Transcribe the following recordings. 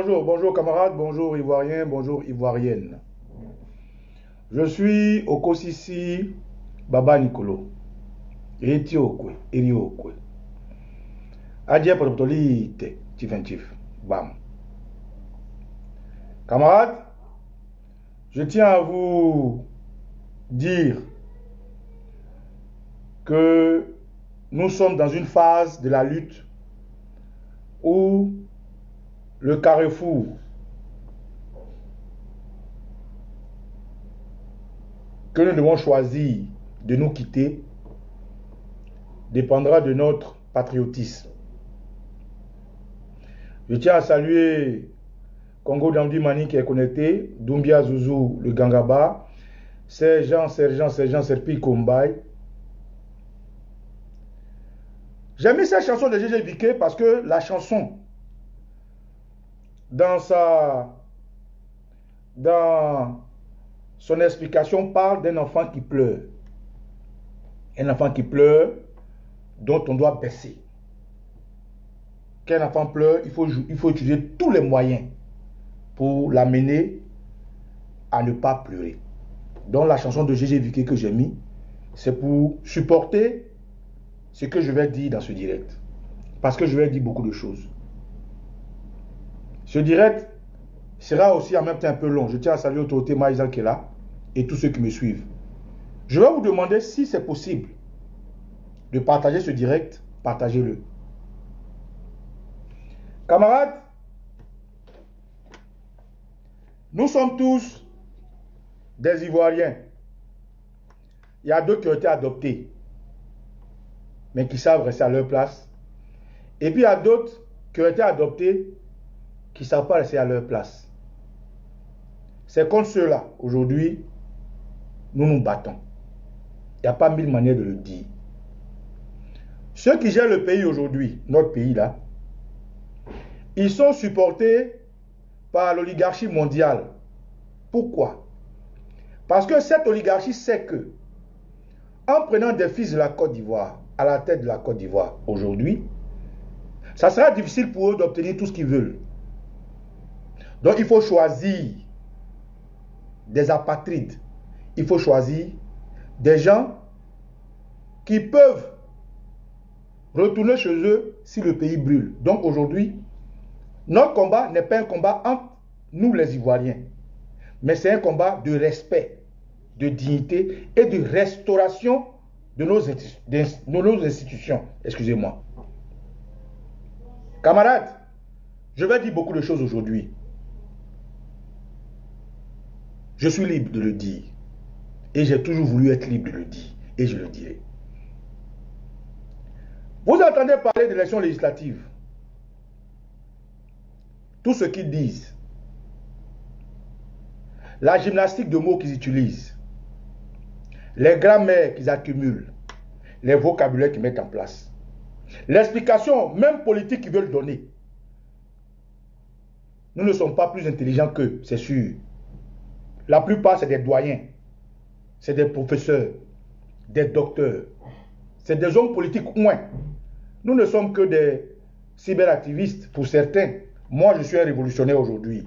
Alors bonjour camarades, bonjour Ivoiriens, bonjour Ivoiriennes. Je suis Okosisi Baba Nicolo. Etiokwe, Eriokwe. Adje Potolite, Tifentif. Bam. Camarades, je tiens à vous dire que nous sommes dans une phase de la lutte où le carrefour que nous devons choisir de nous quitter dépendra de notre patriotisme. Je tiens à saluer Congo Damdi Mani qui est connecté, Doumbia Zouzou le Gangaba, Sergent Serpi Kombay. J'ai mis cette chanson de Gégé Biquet parce que la chanson, dans son explication, parle d'un enfant qui pleure. Un enfant qui pleure, dont on doit baisser. Quand un enfant pleure, il faut utiliser tous les moyens pour l'amener à ne pas pleurer. Donc la chanson de Gégé Biquet que j'ai mis, c'est pour supporter ce que je vais dire dans ce direct. Parce que je vais dire beaucoup de choses. Ce direct sera aussi en même temps un peu long. Je tiens à saluer l'autorité Maïsa qui est là et tous ceux qui me suivent. Je vais vous demander si c'est possible de partager ce direct, partagez-le. Camarades, nous sommes tous des Ivoiriens. Il y a d'autres qui ont été adoptés, mais qui savent rester à leur place. Et puis il y a d'autres qui ont été adoptés, qui ne savent pas rester à leur place. C'est contre ceux-là, aujourd'hui, nous nous battons. Il n'y a pas mille manières de le dire. Ceux qui gèrent le pays aujourd'hui, notre pays là, ils sont supportés par l'oligarchie mondiale. Pourquoi? Parce que cette oligarchie sait que, en prenant des fils de la Côte d'Ivoire à la tête de la Côte d'Ivoire aujourd'hui, ça sera difficile pour eux d'obtenir tout ce qu'ils veulent. Donc il faut choisir des apatrides. Il faut choisir des gens qui peuvent retourner chez eux si le pays brûle. Donc aujourd'hui, notre combat n'est pas un combat entre nous les Ivoiriens, mais c'est un combat de respect, de dignité et de restauration de nos institutions. Excusez-moi. Camarades, je vais dire beaucoup de choses aujourd'hui. Je suis libre de le dire. Et j'ai toujours voulu être libre de le dire. Et je le dirai. Vous entendez parler d'élections législatives. Tout ce qu'ils disent. La gymnastique de mots qu'ils utilisent. Les grammaires qu'ils accumulent. Les vocabulaires qu'ils mettent en place. L'explication, même politique qu'ils veulent donner. Nous ne sommes pas plus intelligents qu'eux, c'est sûr. La plupart, c'est des doyens. C'est des professeurs. Des docteurs. C'est des hommes politiques moins. Nous ne sommes que des cyberactivistes pour certains. Moi, je suis un révolutionnaire aujourd'hui.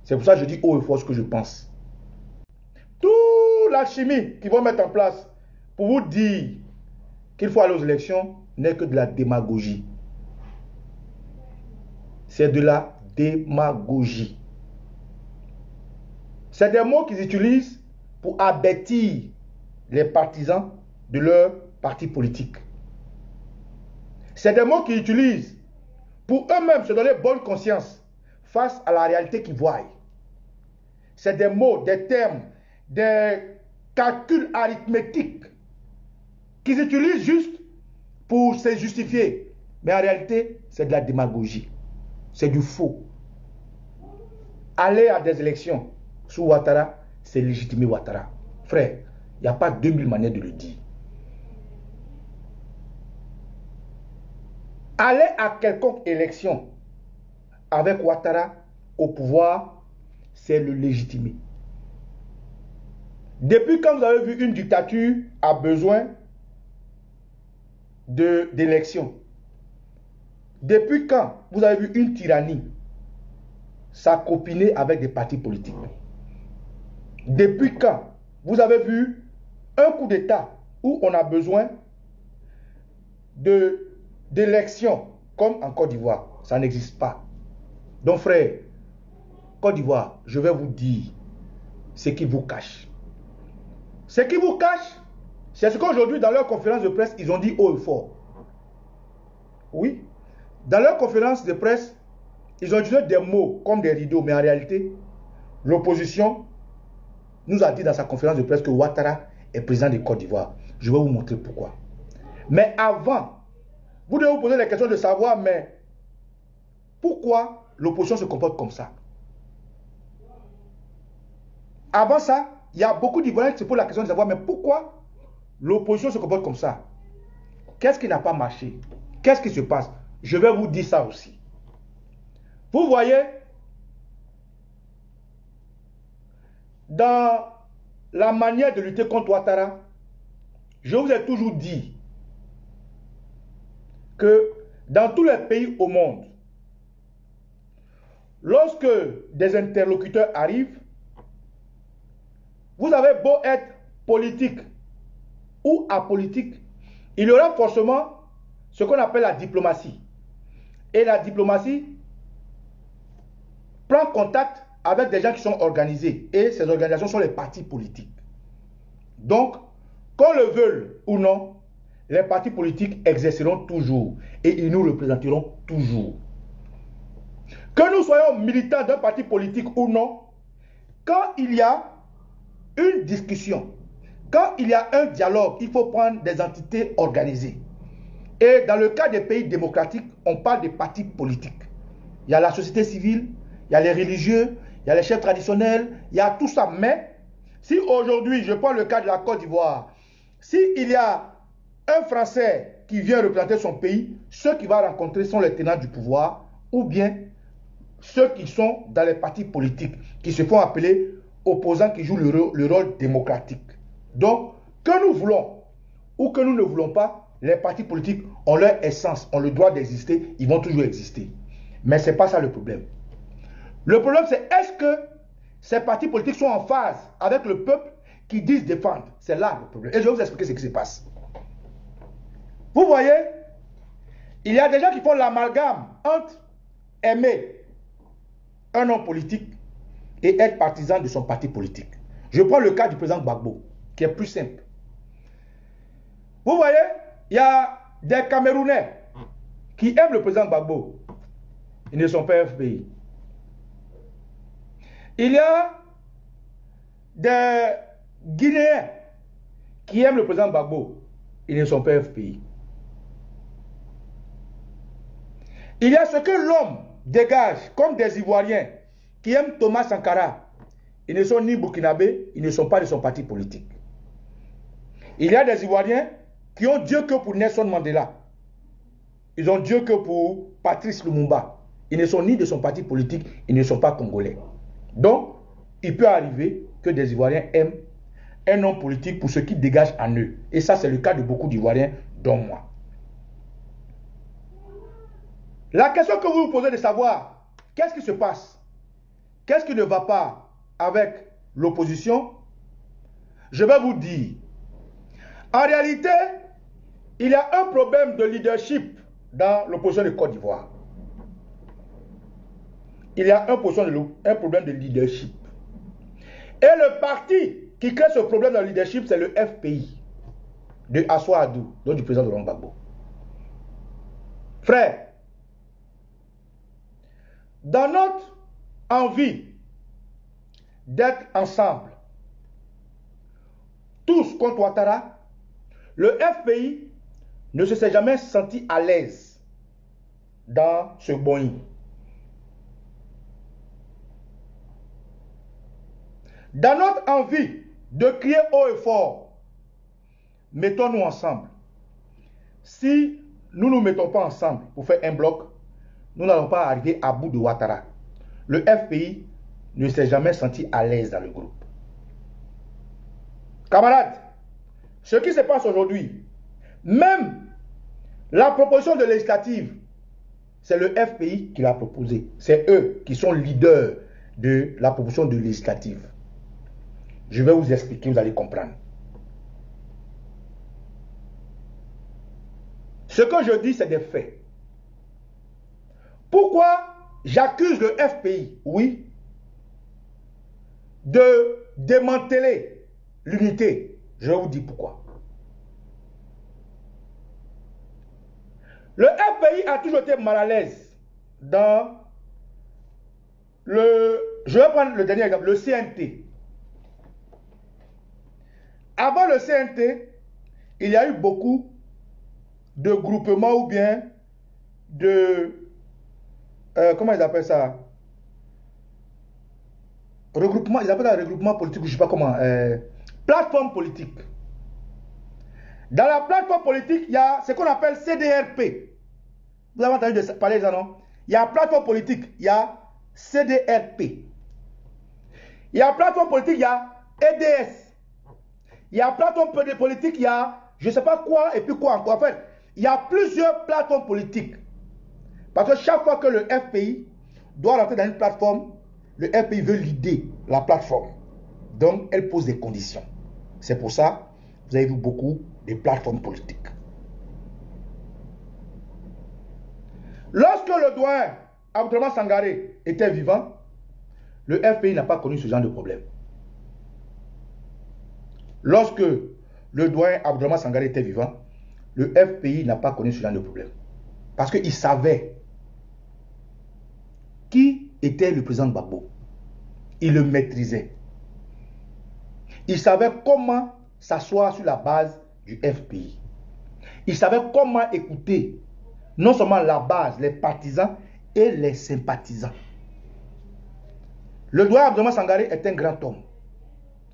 C'est pour ça que je dis haut et fort ce que je pense. Toute la chimie qu'ils vont mettre en place pour vous dire qu'il faut aller aux élections n'est que de la démagogie. C'est de la démagogie. C'est des mots qu'ils utilisent pour abattir les partisans de leur parti politique. C'est des mots qu'ils utilisent pour eux-mêmes se donner bonne conscience face à la réalité qu'ils voient. C'est des mots, des termes, des calculs arithmétiques qu'ils utilisent juste pour se justifier. Mais en réalité, c'est de la démagogie. C'est du faux. Aller à des élections sous Ouattara, c'est légitimer Ouattara. Frère, il n'y a pas 2000 manières de le dire. Aller à quelconque élection avec Ouattara au pouvoir, c'est le légitimer. Depuis quand vous avez vu une dictature a besoin d'élections? Depuis quand vous avez vu une tyrannie s'accopiner avec des partis politiques? Depuis quand vous avez vu un coup d'État où on a besoin d'élections comme en Côte d'Ivoire? Ça n'existe pas. Donc frère, Côte d'Ivoire, je vais vous dire ce qui vous cache. Ce qui vous cache, c'est ce qu'aujourd'hui dans leur conférence de presse, ils ont dit haut et fort. Oui, dans leur conférence de presse, ils ont utilisé des mots comme des rideaux, mais en réalité, l'opposition nous a dit dans sa conférence de presse que Ouattara est président de Côte d'Ivoire. Je vais vous montrer pourquoi. Mais avant, vous devez vous poser la question de savoir, mais pourquoi l'opposition se comporte comme ça? Avant ça, il y a beaucoup d'Ivoiriens qui se posent la question de savoir, mais pourquoi l'opposition se comporte comme ça? Qu'est-ce qui n'a pas marché? Qu'est-ce qui se passe? Je vais vous dire ça aussi. Vous voyez, dans la manière de lutter contre Ouattara, je vous ai toujours dit que dans tous les pays au monde, lorsque des interlocuteurs arrivent, vous avez beau être politique ou apolitique, il y aura forcément ce qu'on appelle la diplomatie. Et la diplomatie prend contact avec des gens qui sont organisés. Et ces organisations sont les partis politiques. Donc, qu'on le veuille ou non, les partis politiques exerceront toujours. Et ils nous représenteront toujours. Que nous soyons militants d'un parti politique ou non, quand il y a une discussion, quand il y a un dialogue, il faut prendre des entités organisées. Et dans le cas des pays démocratiques, on parle des partis politiques. Il y a la société civile, il y a les religieux, il y a les chefs traditionnels, il y a tout ça. Mais si aujourd'hui, je prends le cas de la Côte d'Ivoire, s'il y a un Français qui vient représenter son pays, ceux qu'il va rencontrer sont les tenants du pouvoir ou bien ceux qui sont dans les partis politiques, qui se font appeler opposants qui jouent le rôle démocratique. Donc, que nous voulons ou que nous ne voulons pas, les partis politiques ont leur essence, ont le droit d'exister, ils vont toujours exister. Mais ce n'est pas ça le problème. Le problème, c'est est-ce que ces partis politiques sont en phase avec le peuple qui disent défendre? C'est là le problème. Et je vais vous expliquer ce qui se passe. Vous voyez, il y a des gens qui font l'amalgame entre aimer un homme politique et être partisan de son parti politique. Je prends le cas du président Gbagbo, qui est plus simple. Vous voyez, il y a des Camerounais qui aiment le président Gbagbo. Ils ne sont pas FPI. Il y a des Guinéens qui aiment le président Gbagbo. Ils ne sont pas FPI. Il y a ce que l'homme dégage comme des Ivoiriens qui aiment Thomas Sankara. Ils ne sont ni burkinabés, ils ne sont pas de son parti politique. Il y a des Ivoiriens qui ont Dieu que pour Nelson Mandela. Ils ont Dieu que pour Patrice Lumumba. Ils ne sont ni de son parti politique, ils ne sont pas congolais. Donc, il peut arriver que des Ivoiriens aiment un homme politique pour ce qui dégage en eux. Et ça, c'est le cas de beaucoup d'Ivoiriens, dont moi. La question que vous vous posez de savoir, qu'est-ce qui se passe? Qu'est-ce qui ne va pas avec l'opposition? Je vais vous dire. En réalité, il y a un problème de leadership dans l'opposition de Côte d'Ivoire. Il y a un problème de leadership. Et le parti qui crée ce problème dans le leadership, c'est le FPI de Assoua Adou, donc du président Laurent Gbagbo. Frère, dans notre envie d'être ensemble, tous contre Ouattara, le FPI ne se s'est jamais senti à l'aise dans ce Boeing. Dans notre envie de crier haut et fort, mettons-nous ensemble. Si nous ne nous mettons pas ensemble pour faire un bloc, nous n'allons pas arriver à bout de Ouattara. Le FPI ne s'est jamais senti à l'aise dans le groupe. Camarades, ce qui se passe aujourd'hui, même la proposition de législative, c'est le FPI qui l'a proposée. C'est eux qui sont leaders de la proposition de législative. Je vais vous expliquer, vous allez comprendre. Ce que je dis, c'est des faits. Pourquoi j'accuse le FPI, oui, de démanteler l'unité? Je vais vous dire pourquoi. Le FPI a toujours été mal à l'aise dans le... Je vais prendre le dernier exemple, le CNT. Avant le CNT, il y a eu beaucoup de groupements ou bien de... comment ils appellent ça? Regroupement, ils appellent ça regroupement politique, je ne sais pas comment. Plateforme politique. Dans la plateforme politique, il y a ce qu'on appelle CDRP. Vous avez entendu parler de ça, non? Il y a plateforme politique, il y a CDRP. Il y a plateforme politique, il y a EDS. Il y a plateforme politique, il y a je ne sais pas quoi et puis quoi encore. En fait, il y a plusieurs plateformes politiques. Parce que chaque fois que le FPI doit rentrer dans une plateforme, le FPI veut leader la plateforme. Donc, elle pose des conditions. C'est pour ça que vous avez vu beaucoup de plateformes politiques. Lorsque le doyen Abdourahmane Sangaré était vivant, le FPI n'a pas connu ce genre de problème. Lorsque le doyen Abdourahmane Sangaré était vivant, le FPI n'a pas connu ce genre de problème. Parce qu'il savait qui était le président Gbagbo. Il le maîtrisait. Il savait comment s'asseoir sur la base du FPI. Il savait comment écouter non seulement la base, les partisans et les sympathisants. Le doyen Abdourahmane Sangaré est un grand homme.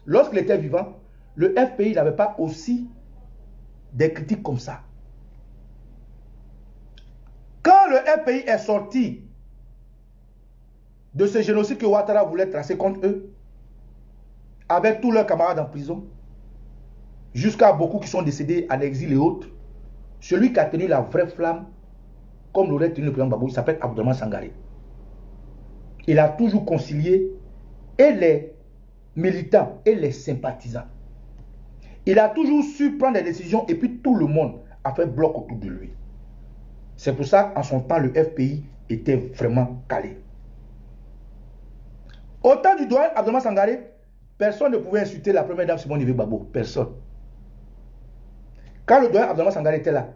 Lorsqu'il était vivant, le FPI n'avait pas aussi des critiques comme ça. Quand le FPI est sorti de ce génocide que Ouattara voulait tracer contre eux, avec tous leurs camarades en prison, jusqu'à beaucoup qui sont décédés en exil et autres, celui qui a tenu la vraie flamme, comme l'aurait tenu le président Gbagbo, il s'appelle Abdourahmane Sangaré. Il a toujours concilié et les militants et les sympathisants. Il a toujours su prendre des décisions et puis tout le monde a fait bloc autour de lui. C'est pour ça qu'en son temps, le FPI était vraiment calé. Au temps du doyen Abdourahmane Sangaré, personne ne pouvait insulter la première dame Simone Veil Gbagbo. Personne. Quand le doyen Abdourahmane Sangaré était là,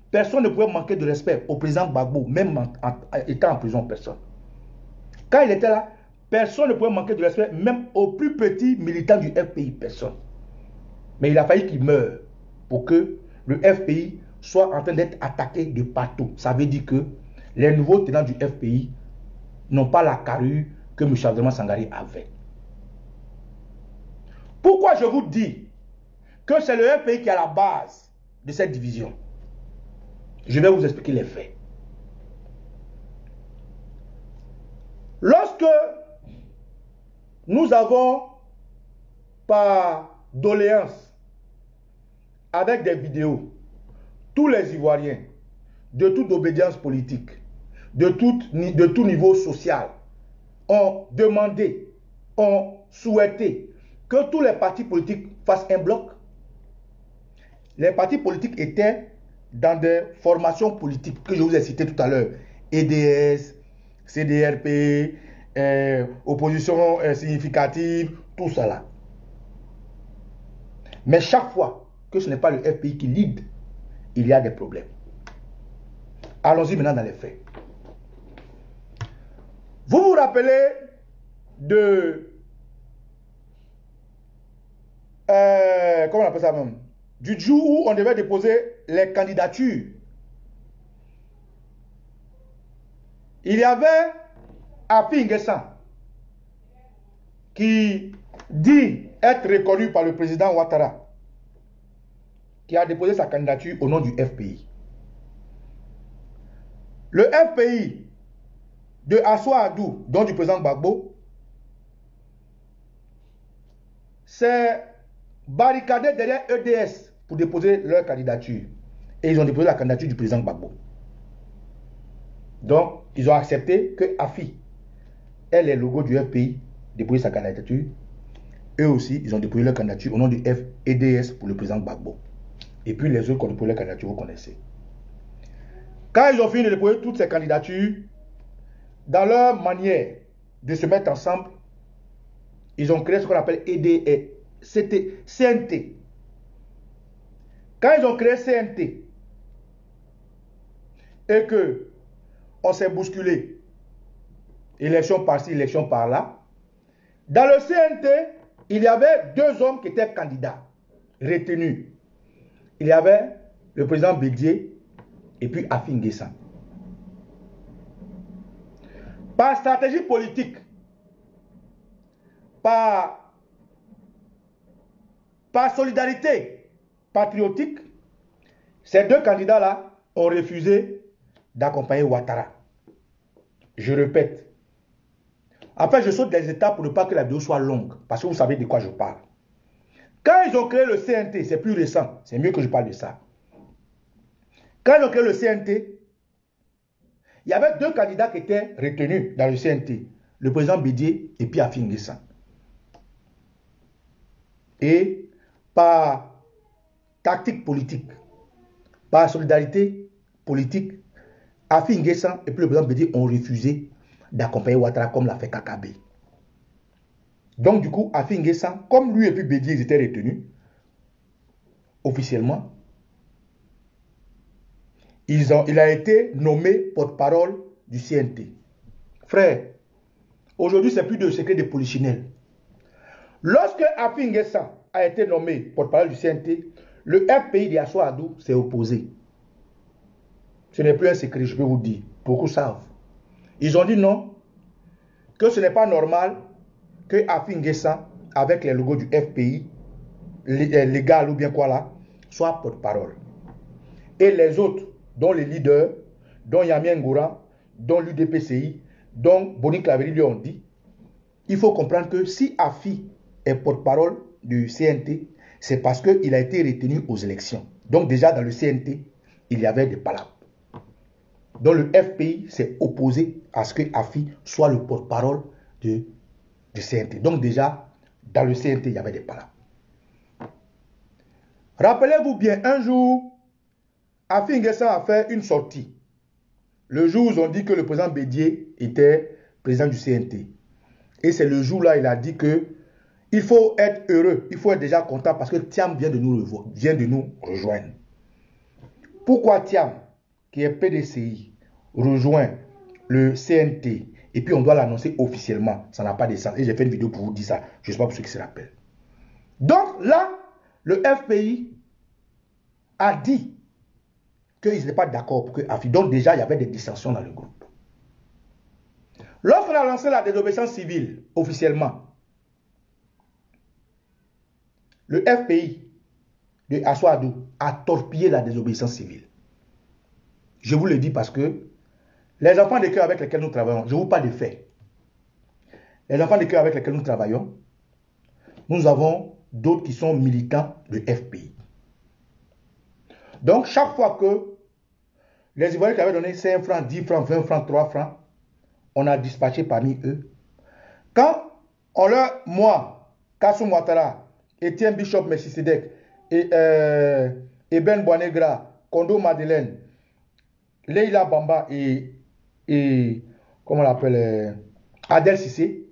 personne ne pouvait manquer de respect au président Gbagbo, même étant en prison, personne. Quand il était là, personne ne pouvait manquer de respect, même aux plus petits militants du FPI, personne. Mais il a fallu qu'il meure pour que le FPI soit en train d'être attaqué de partout. Ça veut dire que les nouveaux tenants du FPI n'ont pas la carrure que M. Abdourahmane Sangaré avait. Pourquoi je vous dis que c'est le FPI qui est à la base de cette division? Je vais vous expliquer les faits. Lorsque nous avons, par doléance, avec des vidéos, tous les Ivoiriens, de toute obédience politique, de tout niveau social, ont demandé, ont souhaité que tous les partis politiques fassent un bloc. Les partis politiques étaient dans des formations politiques que je vous ai citées tout à l'heure. EDS, CDRP, opposition significative, tout ça là. Mais chaque fois que ce n'est pas le FPI qui lead, il y a des problèmes. Allons-y maintenant dans les faits. Vous vous rappelez comment on appelle ça même? Du jour où on devait déposer les candidatures. Il y avait Afi N'Guessan qui dit être reconnu par le président Ouattara, qui a déposé sa candidature au nom du FPI. Le FPI de Assoua Adou, donc du président Gbagbo, s'est barricadé derrière EDS pour déposer leur candidature. Et ils ont déposé la candidature du président Gbagbo. Donc, ils ont accepté que Afi ait les logos du FPI déposer sa candidature. Eux aussi, ils ont déposé leur candidature au nom du EDS pour le président Gbagbo. Et puis les autres qui ont déposé leur candidature, vous connaissez. Quand ils ont fini de déposer toutes ces candidatures, dans leur manière de se mettre ensemble, ils ont créé ce qu'on appelle EDS. C'était CNT. Quand ils ont créé CNT et que on s'est bousculé, élection par-ci, élection par-là, dans le CNT, il y avait deux hommes qui étaient candidats, retenus. Il y avait le président Bédié et puis Afi N'Guessan. Par stratégie politique, par solidarité patriotique, ces deux candidats-là ont refusé d'accompagner Ouattara. Je répète. Après, je saute des étapes pour ne pas que la vidéo soit longue, parce que vous savez de quoi je parle. Quand ils ont créé le CNT, c'est plus récent, c'est mieux que je parle de ça. Quand ils ont créé le CNT, il y avait deux candidats qui étaient retenus dans le CNT, le président Bédié et puis Afi N'Guessan. Et par tactique politique, par solidarité politique, Afi N'Guessan et puis le président Bédié ont refusé d'accompagner Ouattara comme l'a fait Kakabe. Donc du coup, Afi N'Guessan, comme lui et puis Bédié, ils étaient retenus, officiellement, il a été nommé porte-parole du CNT. Frère, aujourd'hui, c'est plus de secret de polichinelle. Lorsque Afi N'Guessan a été nommé porte-parole du CNT, le FPI de Assoua Adou s'est opposé. Ce n'est plus un secret, je peux vous dire. Beaucoup savent. Ils ont dit non, que ce n'est pas normal que Afi N'Guessan, avec les logos du FPI, légal ou bien quoi là, soit porte-parole. Et les autres, dont les leaders, dont Yamien Ngoura, dont l'UDPCI, dont Boni Claveri lui ont dit, il faut comprendre que si Afi est porte-parole du CNT, c'est parce qu'il a été retenu aux élections. Donc déjà dans le CNT, il y avait des palabres. Donc le FPI s'est opposé à ce que Afi soit le porte-parole du CNT. Donc déjà, dans le CNT, il y avait des palabres. Rappelez-vous bien, un jour, Afi N'Guessan a fait une sortie. Le jour où ils ont dit que le président Bédié était président du CNT. Et c'est le jour-là, il a dit que il faut être heureux, il faut être déjà content parce que Thiam vient de nous rejoindre. Pourquoi Thiam, qui est PDCI, rejoint le CNT et puis on doit l'annoncer officiellement? Ça n'a pas de sens. Et j'ai fait une vidéo pour vous dire ça. Je ne sais pas pour ceux qui se rappellent. Donc là, le FPI a dit qu'ils n'étaient pas d'accord pour que Afi. Donc déjà, il y avait des dissensions dans le groupe. Lorsqu'on a lancé la désobéissance civile officiellement, le FPI de Assoua Adou a torpillé la désobéissance civile. Je vous le dis parce que les enfants de cœur avec lesquels nous travaillons, je ne vous parle des faits. Les enfants de cœur avec lesquels nous travaillons, nous avons d'autres qui sont militants de FPI. Donc, chaque fois que les Ivoiriens qui avaient donné 5 francs, 10 francs, 20 francs, 3 francs, on a dispatché parmi eux. Quand on leur, moi, Kassoum Ouattara, Etienne Bishop Messisedek, et Ben Boanegra, Kondo Madeleine, Leila Bamba et comment on l'appelle, Adel Sissé,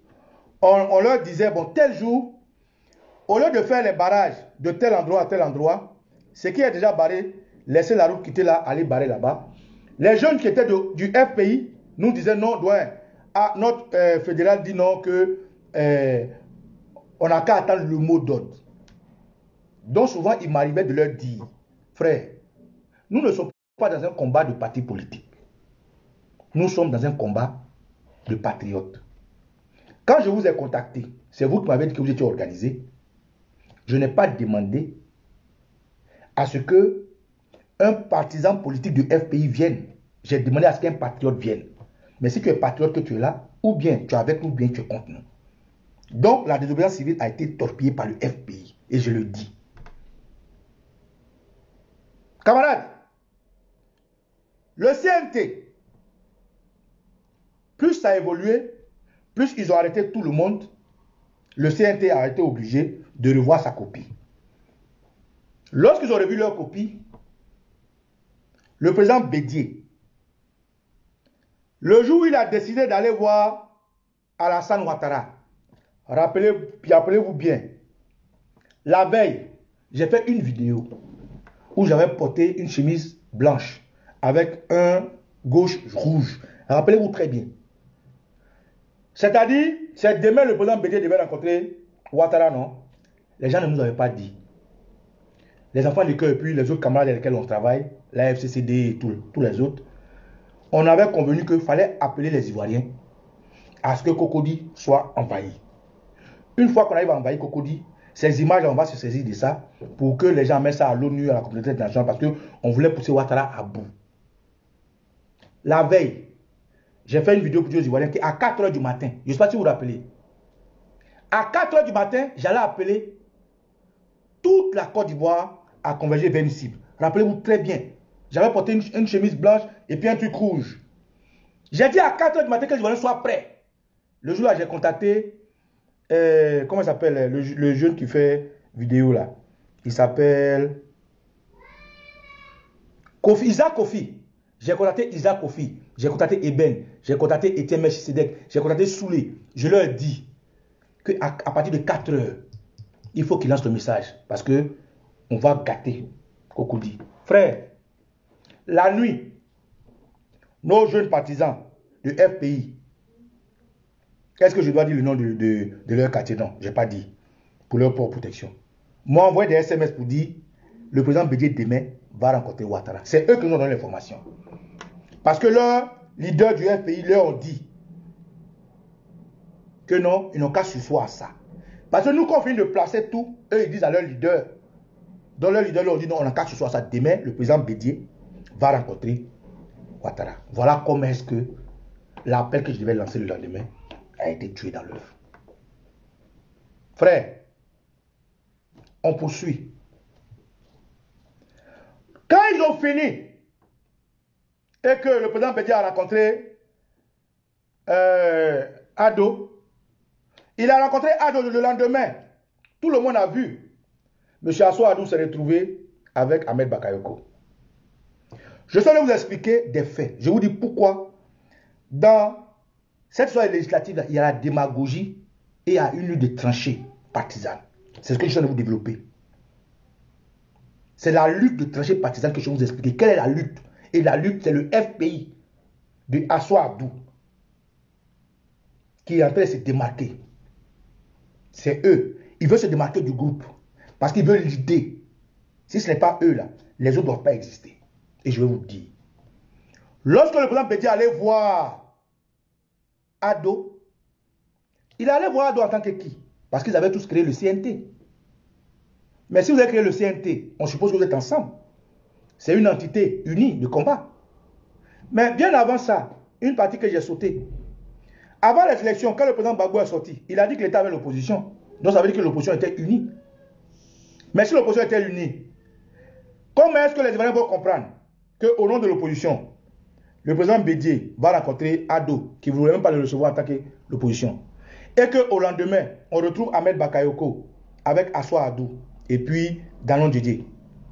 on leur disait, bon, tel jour, au lieu de faire les barrages de tel endroit à tel endroit, ce qui est déjà barré, laissez la route quitter là, aller barrer là-bas. Les jeunes qui étaient du FPI nous disaient non, notre fédéral dit non, que on n'a qu'à attendre le mot d'ordre. Donc souvent, il m'arrivait de leur dire, frère, nous ne sommes pas dans un combat de parti politique. Nous sommes dans un combat de patriotes. Quand je vous ai contacté, c'est vous qui m'avez dit que vous étiez organisé. Je n'ai pas demandé à ce que un partisan politique du FPI vienne. J'ai demandé à ce qu'un patriote vienne. Mais si tu es patriote, que tu es là, ou bien tu es avec nous, ou bien tu es contre nous. Donc la désobéissance civile a été torpillée par le FPI. Et je le dis. Camarades, le CNT, plus ça a évolué, plus ils ont arrêté tout le monde, le CNT a été obligé de revoir sa copie. Lorsqu'ils ont revu leur copie, le président Bédié, le jour où il a décidé d'aller voir Alassane Ouattara, rappelez-vous bien, la veille, j'ai fait une vidéo où j'avais porté une chemise blanche avec un gauche rouge. Rappelez-vous très bien. C'est-à-dire, c'est demain le président Bédié devait rencontrer Ouattara, non? Les gens ne nous avaient pas dit. Les enfants du cœur et puis les autres camarades avec lesquels on travaille, la FCCD et tous les autres, on avait convenu qu'il fallait appeler les Ivoiriens à ce que Cocody soit envahi. Une fois qu'on arrive à envahir Cocody, ces images, on va se saisir de ça pour que les gens mettent ça à l'ONU, à la communauté internationale, parce qu'on voulait pousser Ouattara à bout. La veille, j'ai fait une vidéo pour les Ivoiriens qui à 4 h du matin, je ne sais pas si vous vous rappelez, à 4 h du matin, j'allais appeler toute la Côte d'Ivoire à converger vers une cible. Rappelez-vous très bien, j'avais porté une chemise blanche et puis un truc rouge. J'ai dit à 4 h du matin que les Ivoiriens soient prêts. Le jour-là, j'ai contacté, comment il s'appelle, le jeune qui fait vidéo là. Il s'appelle Kofi, Isaac Kofi. J'ai contacté Isaac Kofi. J'ai contacté Eben. J'ai contacté Etienne Melchisedek. J'ai contacté Soulé. Je leur dis qu'à partir de 4 h, il faut qu'ils lancent le message. Parce que on va gâter Cocody. Frère, la nuit, nos jeunes partisans de FPI, est-ce que je dois dire le nom de leur quartier? Non, je n'ai pas dit. Pour leur propre protection. Moi, envoyé des SMS pour dire le président Bédié demain va rencontrer Ouattara. C'est eux qui nous ont donné l'information. Parce que leurs leaders du FPI leur ont dit que non, ils n'ont qu'à sursoir à ça. Parce que nous, quand on finit de placer tout, eux, ils disent à leurs leaders. Donc leurs leaders leur ont dit non, on n'a qu'à sursoir à ça. Demain, le président Bédié va rencontrer Ouattara. Voilà comment est-ce que l'appel que je devais lancer le lendemain a été tué dans l'œuf. Frère, on poursuit. Quand ils ont fini et que le président Bédié a rencontré Ado, il a rencontré Ado le lendemain. Tout le monde a vu. M. Assou Adou s'est retrouvé avec Ahmed Bakayoko. Je vais vous expliquer des faits. Je vous dis pourquoi dans cette soirée législative, il y a la démagogie et il y a une lutte de tranchées partisanes. C'est ce que je viens de vous développer. C'est la lutte de tranchées partisanes que je vais vous expliquer. Quelle est la lutte? Et la lutte, c'est le FPI de Assou Adou qui est en train de se démarquer. C'est eux. Ils veulent se démarquer du groupe. Parce qu'ils veulent l'idée. Si ce n'est pas eux, là, les autres ne doivent pas exister. Et je vais vous dire. Lorsque le président Bédié allait voir Ado, il allait voir Ado en tant que qui? Parce qu'ils avaient tous créé le CNT. Mais si vous avez créé le CNT, on suppose que vous êtes ensemble. C'est une entité unie de combat. Mais bien avant ça, une partie que j'ai sautée. Avant les élections, quand le président Gbagbo est sorti, il a dit que l'État avait l'opposition. Donc ça veut dire que l'opposition était unie. Mais si l'opposition était unie, comment est-ce que les Ivoiriens vont comprendre qu'au nom de l'opposition, le président Bédié va rencontrer Ado, qui ne voulait même pas le recevoir en tant que l'opposition, et qu'au lendemain, on retrouve Ahmed Bakayoko avec Assou Adou et puis Danon Didier.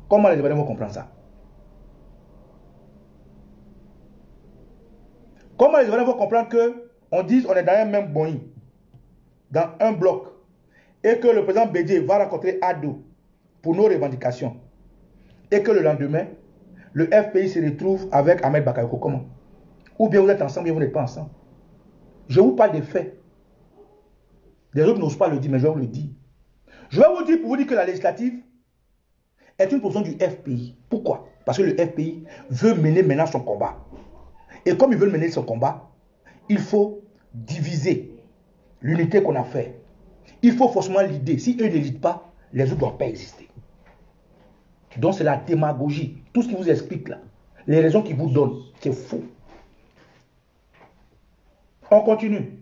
Comment les Ivoiriens vont comprendre ça? Comment les Ivoiriens vont comprendre qu'on dise on est dans un même boing, dans un bloc, et que le président Bédié va rencontrer Ado pour nos revendications, et que le lendemain, le FPI se retrouve avec Ahmed Bakayoko, comment? Ou bien vous êtes ensemble, ou bien vous n'êtes pas ensemble. Je vous parle des faits. Les autres n'osent pas le dire, mais je vais vous le dire. Je vais vous dire pour vous dire que la législative est une position du FPI. Pourquoi? Parce que le FPI veut mener maintenant son combat. Et comme ils veulent mener son combat, il faut diviser l'unité qu'on a fait. Il faut forcément l'idée. Si eux ne l'ident pas, les autres ne doivent pas exister. Donc c'est la démagogie. Tout ce qui vous explique là, les raisons qu'ils vous donnent, c'est faux. On continue.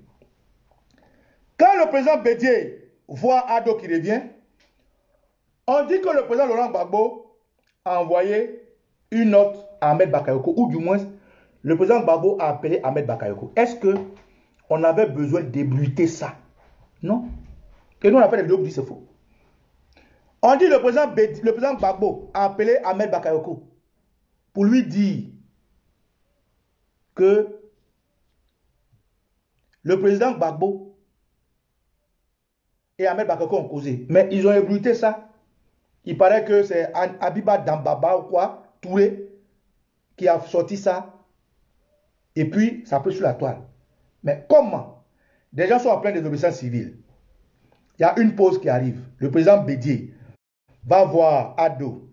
Quand le président Bédié voit Ado qui revient, on dit que le président Laurent Gbagbo a envoyé une note à Ahmed Bakayoko, ou du moins, le président Gbagbo a appelé Ahmed Bakayoko. Est-ce qu'on avait besoin d'ébruiter ça? Non. Et nous, on a fait des vidéos pour dire c'est faux. On dit le président Gbagbo a appelé Ahmed Bakayoko pour lui dire que le président Gbagbo et Ahmed Bakayoko ont causé. Mais ils ont ébruité ça. Il paraît que c'est Abiba Dambaba ou quoi, Touré, qui a sorti ça. Et puis, ça peut sur la toile. Mais comment? Des gens sont en pleine désobéissance civile. Il y a une pause qui arrive. Le président Bédié va voir Ado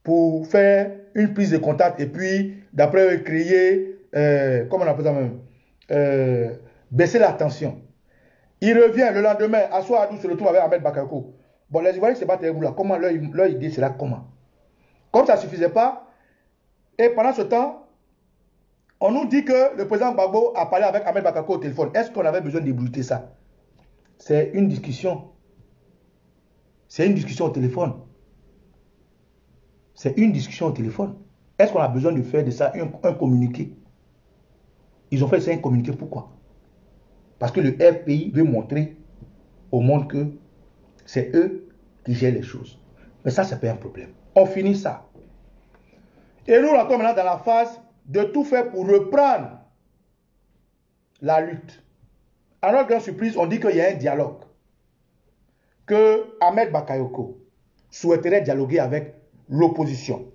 pour faire une prise de contact et puis, d'après eux, créer, comment on appelle ça même, baisser la tension. Il revient le lendemain, Assoa Adou se retrouve avec Ahmed Bakayoko. Bon, les Ivoiriens se battent avec vous là. Comment leur idée, c'est là comment? Comme ça ne suffisait pas, et pendant ce temps, on nous dit que le président Gbagbo a parlé avec Ahmed Bakayoko au téléphone. Est-ce qu'on avait besoin d'ébruiter ça? C'est une discussion. C'est une discussion au téléphone. C'est une discussion au téléphone. Est-ce qu'on a besoin de faire de ça un communiqué? Ils ont fait ça un communiqué, pourquoi? Parce que le FPI veut montrer au monde que c'est eux qui gèrent les choses. Mais ça, c'est pas un problème. On finit ça. Et nous rentrons maintenant dans la phase de tout faire pour reprendre la lutte. À notre grande surprise, on dit qu'il y a un dialogue. Que Ahmed Bakayoko souhaiterait dialoguer avec l'opposition.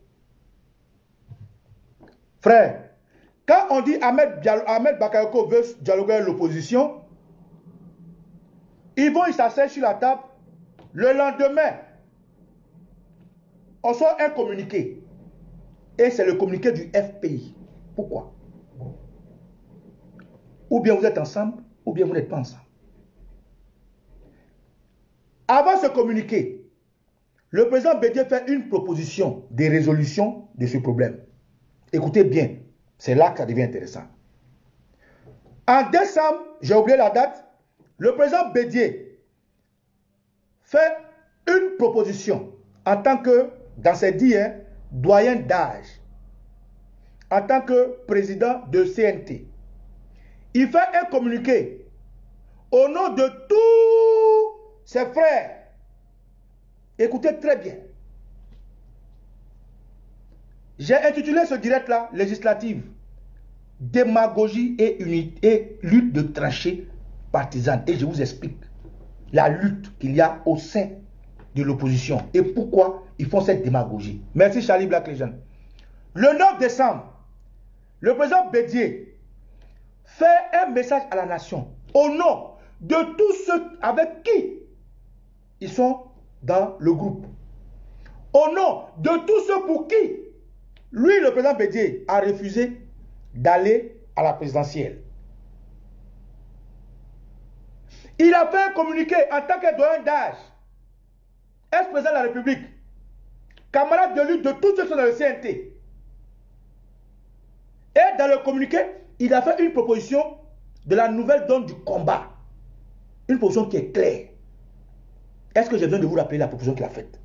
Frère, quand on dit Ahmed Bakayoko veut dialoguer avec l'opposition, ils s'asseyent sur la table. Le lendemain, on sort un communiqué. Et c'est le communiqué du FPI. Pourquoi? Ou bien vous êtes ensemble, ou bien vous n'êtes pas ensemble. Avant ce communiqué, le président Bédié fait une proposition de résolution de ce problème. Écoutez bien, c'est là que ça devient intéressant. En décembre, j'ai oublié la date, le président Bédié fait une proposition en tant que, dans ses dires, doyen d'âge, en tant que président de CNT. Il fait un communiqué au nom de tous ses frères. Écoutez très bien. J'ai intitulé ce direct-là, législative, démagogie et lutte de tranchées partisanes. Et je vous explique la lutte qu'il y a au sein de l'opposition et pourquoi ils font cette démagogie. Merci Charlie Black Legend. Le 9 décembre, le président Bédié fait un message à la nation au nom de tous ceux avec qui ils sont dans le groupe. Au nom de tous ceux pour qui lui, le président Bédié, a refusé d'aller à la présidentielle. Il a fait un communiqué en tant que doyen d'âge, ex-président de la République, camarade de lutte de tous ceux qui sont dans le CNT. Et dans le communiqué, il a fait une proposition de la nouvelle donne du combat. Une proposition qui est claire. Est-ce que j'ai besoin de vous rappeler la proposition qu'il a faite?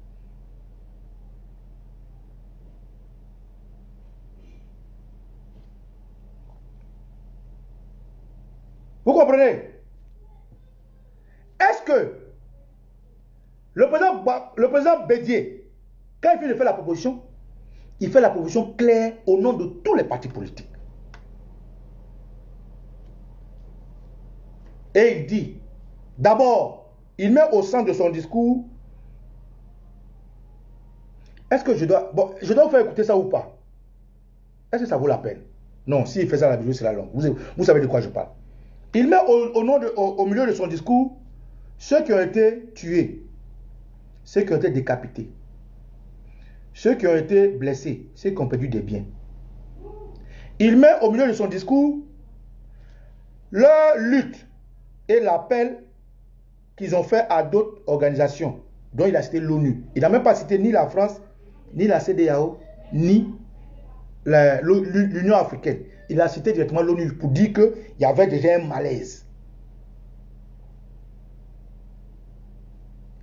Vous comprenez? Est-ce que le président Bédié, quand il vient de faire la proposition, il fait la proposition claire au nom de tous les partis politiques. Et il dit, d'abord, il met au centre de son discours, est-ce que je dois vous faire écouter ça ou pas? Est-ce que ça vaut la peine? Non, s'il fait ça, la vidéo sera longue. Vous savez de quoi je parle. Il met au milieu de son discours ceux qui ont été tués, ceux qui ont été décapités, ceux qui ont été blessés, ceux qui ont perdu des biens. Il met au milieu de son discours leur lutte et l'appel qu'ils ont fait à d'autres organisations, dont il a cité l'ONU. Il n'a même pas cité ni la France, ni la CEDEAO, ni l'Union africaine. Il a cité directement l'ONU pour dire qu'il y avait déjà un malaise.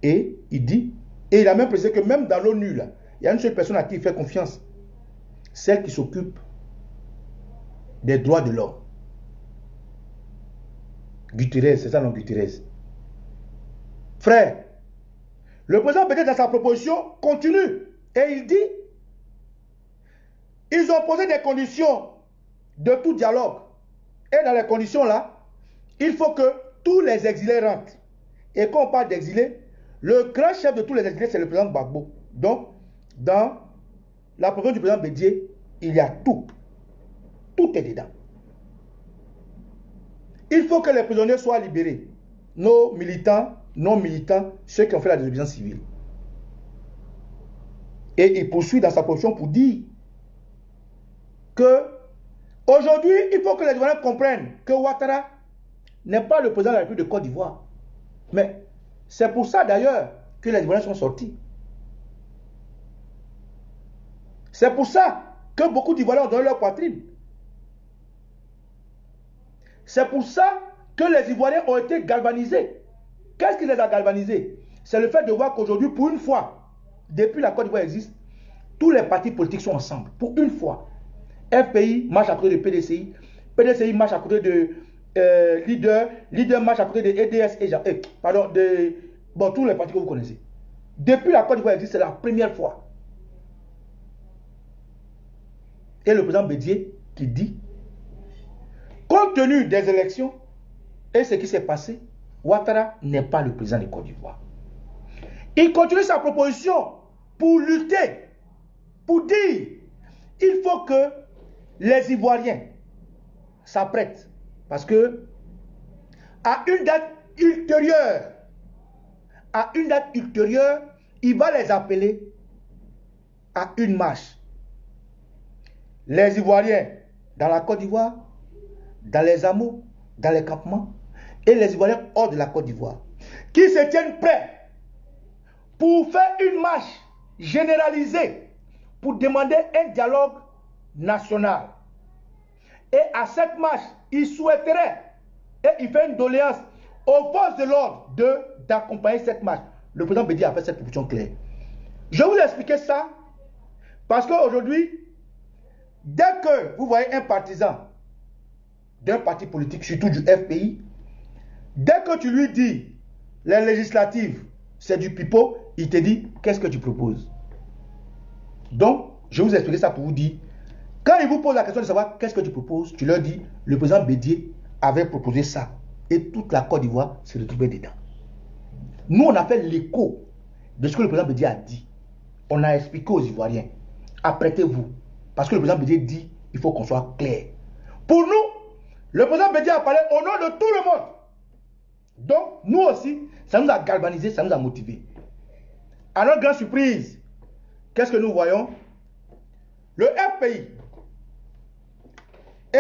Et il dit, et il a même précisé que même dans l'ONU, là, il y a une seule personne à qui il fait confiance, celle qui s'occupe des droits de l'homme. Guterres, c'est ça non, Guterres. Frère, le président Bédié dans sa proposition continue et il dit, ils ont posé des conditions de tout dialogue. Et dans les conditions là, il faut que tous les exilés rentrent. Et quand on parle d'exilés, le grand chef de tous les exilés, c'est le président Gbagbo. Donc, dans la proposition du président Bédié, il y a tout. Tout est dedans. Il faut que les prisonniers soient libérés. Nos militants, non-militants, ceux qui ont fait la désobéissance civile. Et il poursuit dans sa position pour dire que aujourd'hui, il faut que les Ivoiriens comprennent que Ouattara n'est pas le président de la République de Côte d'Ivoire. Mais c'est pour ça d'ailleurs que les Ivoiriens sont sortis. C'est pour ça que beaucoup d'Ivoiriens ont donné leur poitrine. C'est pour ça que les Ivoiriens ont été galvanisés. Qu'est-ce qui les a galvanisés? C'est le fait de voir qu'aujourd'hui, pour une fois, depuis la Côte d'Ivoire existe, tous les partis politiques sont ensemble. Pour une fois. FPI marche à côté de PDCI, PDCI marche à côté de Leader marche à côté de EDS et pardon, tous les partis que vous connaissez. Depuis la Côte d'Ivoire existe, c'est la première fois. Et le président Bédié qui dit, compte tenu des élections et ce qui s'est passé, Ouattara n'est pas le président de Côte d'Ivoire. Il continue sa proposition pour lutter, pour dire, il faut que les Ivoiriens s'apprêtent. Parce que à une date ultérieure, il va les appeler à une marche. Les Ivoiriens dans la Côte d'Ivoire, dans les hameaux, dans les campements, et les Ivoiriens hors de la Côte d'Ivoire, qui se tiennent prêts pour faire une marche généralisée, pour demander un dialogue national. Et à cette marche, il souhaiterait, et il fait une doléance aux forces de l'ordre d'accompagner cette marche. Le président Bédié a fait cette proposition claire. Je vais vous expliquer ça, parce qu'aujourd'hui, dès que vous voyez un partisan d'un parti politique, surtout du FPI, dès que tu lui dis les législatives, c'est du pipeau, il te dit, qu'est-ce que tu proposes? Donc, je vais vous expliquer ça pour vous dire, quand il vous pose la question de savoir qu'est-ce que tu proposes, tu leur dis, le président Bédié avait proposé ça. Et toute la Côte d'Ivoire se retrouvait dedans. Nous, on a fait l'écho de ce que le président Bédié a dit. On a expliqué aux Ivoiriens, apprêtez-vous. Parce que le président Bédié dit, il faut qu'on soit clair. Pour nous, le président Bédié a parlé au nom de tout le monde. Donc, nous aussi, ça nous a galvanisé, ça nous a motivés. À notre grande surprise, qu'est-ce que nous voyons? Le FPI et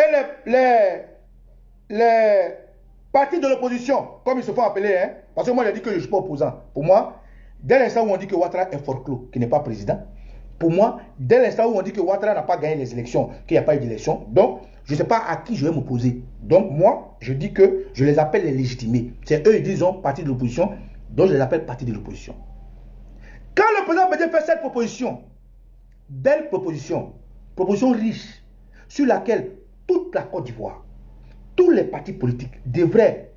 les partis de l'opposition, comme ils se font appeler, hein, parce que moi j'ai dit que je ne suis pas opposant. Pour moi, dès l'instant où on dit que Ouattara est forclos, qui n'est pas président, pour moi, dès l'instant où on dit que Ouattara n'a pas gagné les élections, qu'il n'y a pas eu d'élection, donc je ne sais pas à qui je vais m'opposer. Donc moi, je dis que je les appelle les légitimés. C'est eux, ils disent, parti de l'opposition, donc je les appelle parti de l'opposition. Quand le président Bédié fait cette proposition, belle proposition, proposition riche, sur laquelle toute la Côte d'Ivoire, tous les partis politiques devraient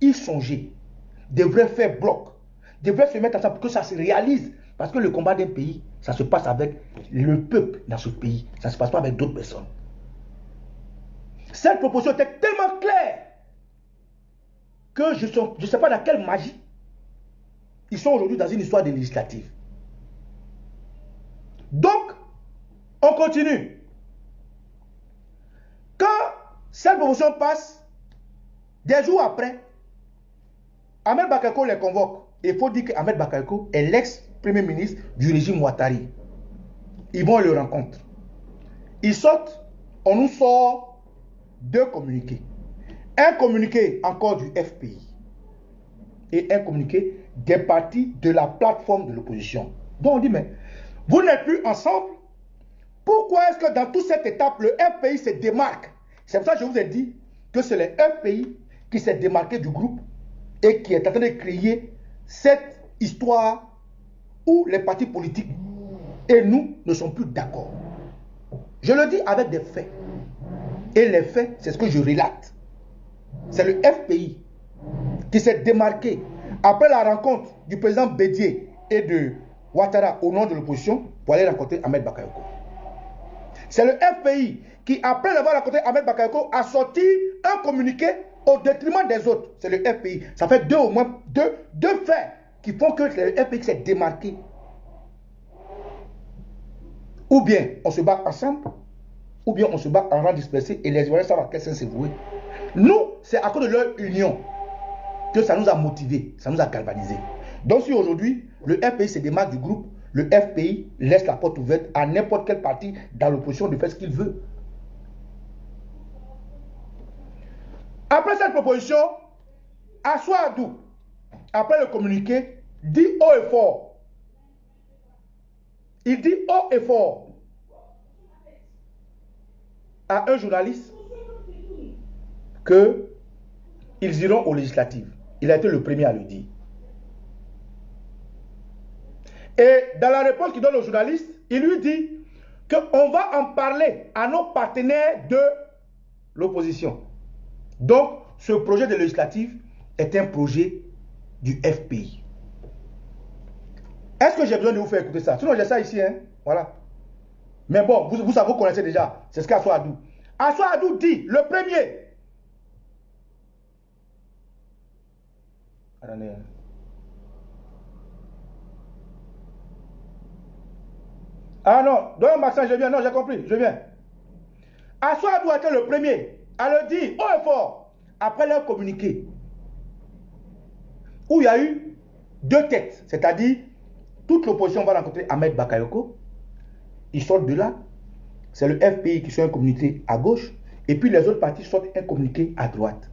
y songer, devraient faire bloc, devraient se mettre ensemble pour que ça se réalise. Parce que le combat d'un pays, ça se passe avec le peuple dans ce pays. Ça ne se passe pas avec d'autres personnes. Cette proposition était tellement claire que je ne sais pas dans quelle magie ils sont aujourd'hui dans une histoire de législative. Donc, on continue. Quand cette promotion passe, des jours après, Ahmed Bakayoko les convoque. Il faut dire qu'Ahmed Bakayoko est l'ex-premier ministre du régime Ouattari. Ils vont le rencontrer. Ils sortent, on nous sort 2 communiqués. Un communiqué encore du FPI et un communiqué des partis de la plateforme de l'opposition. Donc on dit, mais vous n'êtes plus ensemble. Pourquoi est-ce que dans toute cette étape, le FPI se démarque? C'est pour ça que je vous ai dit que c'est le FPI qui s'est démarqué du groupe et qui est en train de créer cette histoire où les partis politiques et nous ne sommes plus d'accord. Je le dis avec des faits. Et les faits, c'est ce que je relate. C'est le FPI qui s'est démarqué après la rencontre du président Bédié et de Ouattara au nom de l'opposition pour aller rencontrer Ahmed Bakayoko. C'est le FPI qui, après avoir rencontré Ahmed Bakayoko, a sorti un communiqué au détriment des autres. C'est le FPI. Ça fait au moins deux faits qui font que c'est le FPI qui s'est démarqué. Ou bien on se bat ensemble, ou bien on se bat en rang dispersé et les Ivoiriens savent à quel sens c'est voué. Nous, c'est à cause de leur union que ça nous a motivés, ça nous a galvanisés. Donc si aujourd'hui, le FPI se démarque du groupe, le FPI laisse la porte ouverte à n'importe quel parti dans l'opposition de faire ce qu'il veut. Après cette proposition, Assoadou, après le communiqué, dit haut et fort. Il dit haut et fort à un journaliste qu'ils iront aux législatives. Il a été le premier à le dire. Et dans la réponse qu'il donne au journaliste, il lui dit qu'on va en parler à nos partenaires de l'opposition. Donc, ce projet de législative est un projet du FPI. Est-ce que j'ai besoin de vous faire écouter ça? Sinon, j'ai ça ici, hein? Voilà. Mais bon, vous savez, vous connaissez déjà. C'est ce qu'Assoadou. Assoadou dit, le premier. Attendez. Ah non, donc Maxence, je viens. Non, j'ai compris, je viens. Assoadou a été le premier à le dire haut et fort après leur communiqué. Où il y a eu 2 têtes, c'est-à-dire toute l'opposition va rencontrer Ahmed Bakayoko. Ils sortent de là. C'est le FPI qui sort un communiqué à gauche. Et puis les autres partis sortent un communiqué à droite.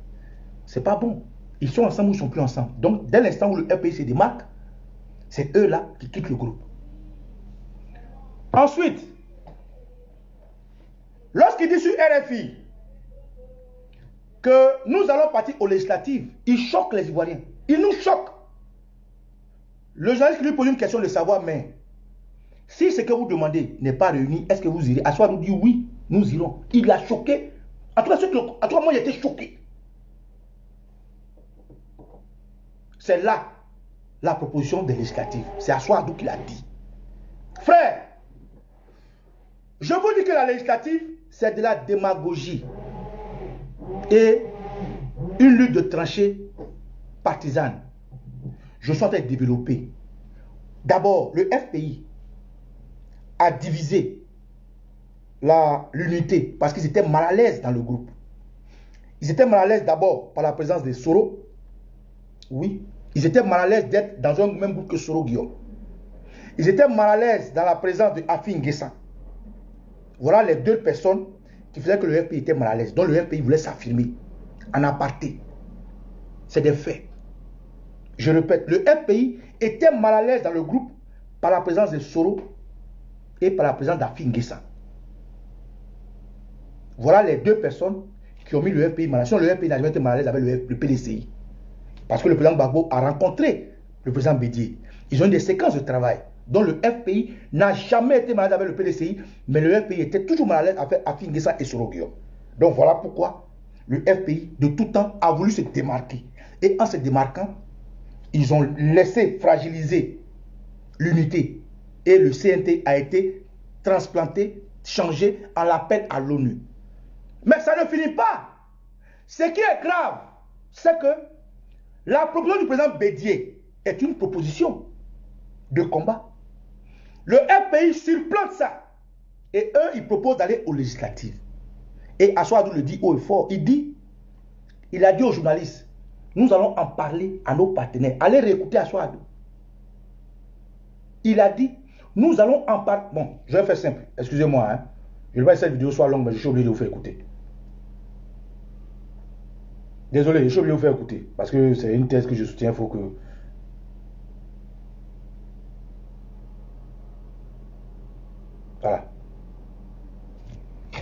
C'est pas bon. Ils sont ensemble ou ils ne sont plus ensemble. Donc, dès l'instant où le FPI se démarque, c'est eux-là qui quittent le groupe. Ensuite, lorsqu'il dit sur RFI que nous allons partir aux législatives, il choque les Ivoiriens. Il nous choque. Le journaliste lui pose une question de savoir, mais si ce que vous demandez n'est pas réuni, est-ce que vous irez? Assoadou nous dit oui, nous irons. Il l'a choqué. En tout cas, moi, j'étais choqué. C'est là la proposition des législatives. C'est Assoadou qui l'a dit. Frère, je vous dis que la législative, c'est de la démagogie et une lutte de tranchées partisane. Je suis en train de développer. D'abord, le FPI a divisé l'unité parce qu'ils étaient mal à l'aise dans le groupe. Ils étaient mal à l'aise d'abord par la présence de Soro. Oui. Ils étaient mal à l'aise d'être dans un même groupe que Soro Guillaume. Ils étaient mal à l'aise dans la présence de Afi N'Guessan. Voilà les 2 personnes qui faisaient que le FPI était mal à l'aise. Donc le FPI voulait s'affirmer en aparté. C'est des faits. Je répète, le FPI était mal à l'aise dans le groupe par la présence de Soro et par la présence d'Afi N'Guessan. Voilà les 2 personnes qui ont mis le FPI mal à l'aise. Le FPI n'a jamais été mal à l'aise avec le PDCI. Parce que le président Gbagbo a rencontré le président Bédié. Ils ont eu des séquences de travail. Donc le FPI n'a jamais été mal à l'aise avec le PDCI, mais le FPI était toujours mal à l'aise avec Afi N'Guessan et Soro Guillaume. Donc voilà pourquoi le FPI de tout temps a voulu se démarquer. Et en se démarquant, ils ont laissé fragiliser l'unité. Et le CNT a été transplanté, changé en l'appel à l'ONU. Mais ça ne finit pas. Ce qui est grave, c'est que la proposition du président Bédié est une proposition de combat. Le FPI surplante ça. Et eux, ils proposent d'aller aux législatives. Et Assoadou le dit haut et fort. Il a dit aux journalistes, nous allons en parler à nos partenaires. Allez réécouter Assoadou. Il a dit, nous allons en parler. Bon, je vais faire simple. Excusez-moi. Hein. Je ne veux pas que cette vidéo soit longue, mais je suis obligé de vous faire écouter. Désolé, je suis obligé de vous faire écouter. Parce que c'est une thèse que je soutiens. Il faut que... Voilà.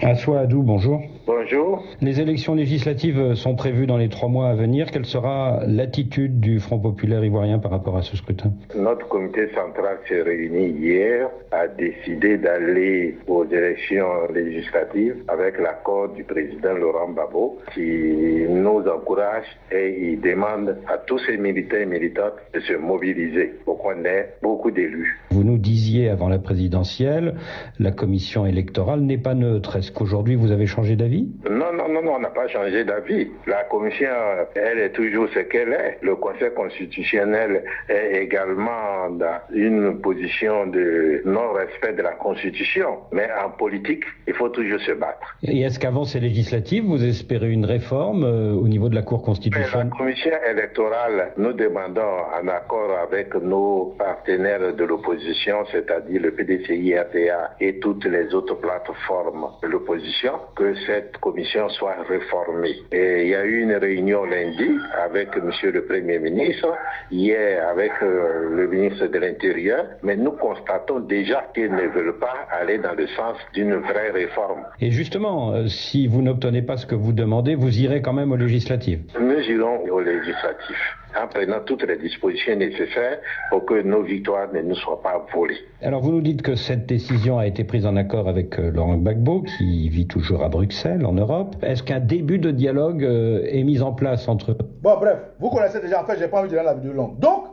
Assoadou, bonjour. Bonjour. Les élections législatives sont prévues dans les 3 mois à venir. Quelle sera l'attitude du Front populaire ivoirien par rapport à ce scrutin? Notre comité central s'est réuni hier, a décidé d'aller aux élections législatives avec l'accord du président Laurent Gbagbo qui nous encourage et il demande à tous ces militants et militantes de se mobiliser pour qu'on ait beaucoup d'élus. Vous nous disiez avant la présidentielle, la commission électorale n'est pas neutre. Est-ce qu'aujourd'hui vous avez changé d'avis? Non, on n'a pas changé d'avis. La commission, elle est toujours ce qu'elle est. Le Conseil constitutionnel est également dans une position de non-respect de la Constitution. Mais en politique, il faut toujours se battre. Et est-ce qu'avant ces législatives, vous espérez une réforme au niveau de la Cour constitutionnelle? La commission électorale, nous demandons en accord avec nos partenaires de l'opposition, c'est-à-dire le PDCI, RTA et toutes les autres plateformes de l'opposition, que cette commission soit réformée. Et il y a eu une réunion lundi avec monsieur le Premier ministre, hier avec le ministre de l'Intérieur, mais nous constatons déjà qu'ils ne veulent pas aller dans le sens d'une vraie réforme. Et justement, si vous n'obtenez pas ce que vous demandez, vous irez quand même aux législatives? Nous irons aux législatives, en prenant toutes les dispositions nécessaires pour que nos victoires ne nous soient pas volées. Alors vous nous dites que cette décision a été prise en accord avec Laurent Gbagbo, qui vit toujours à Bruxelles, en Europe. Est-ce qu'un début de dialogue est mis en place entre eux? Bon, bref, vous connaissez déjà, en fait, je n'ai pas envie de rendre la vidéo longue. Donc,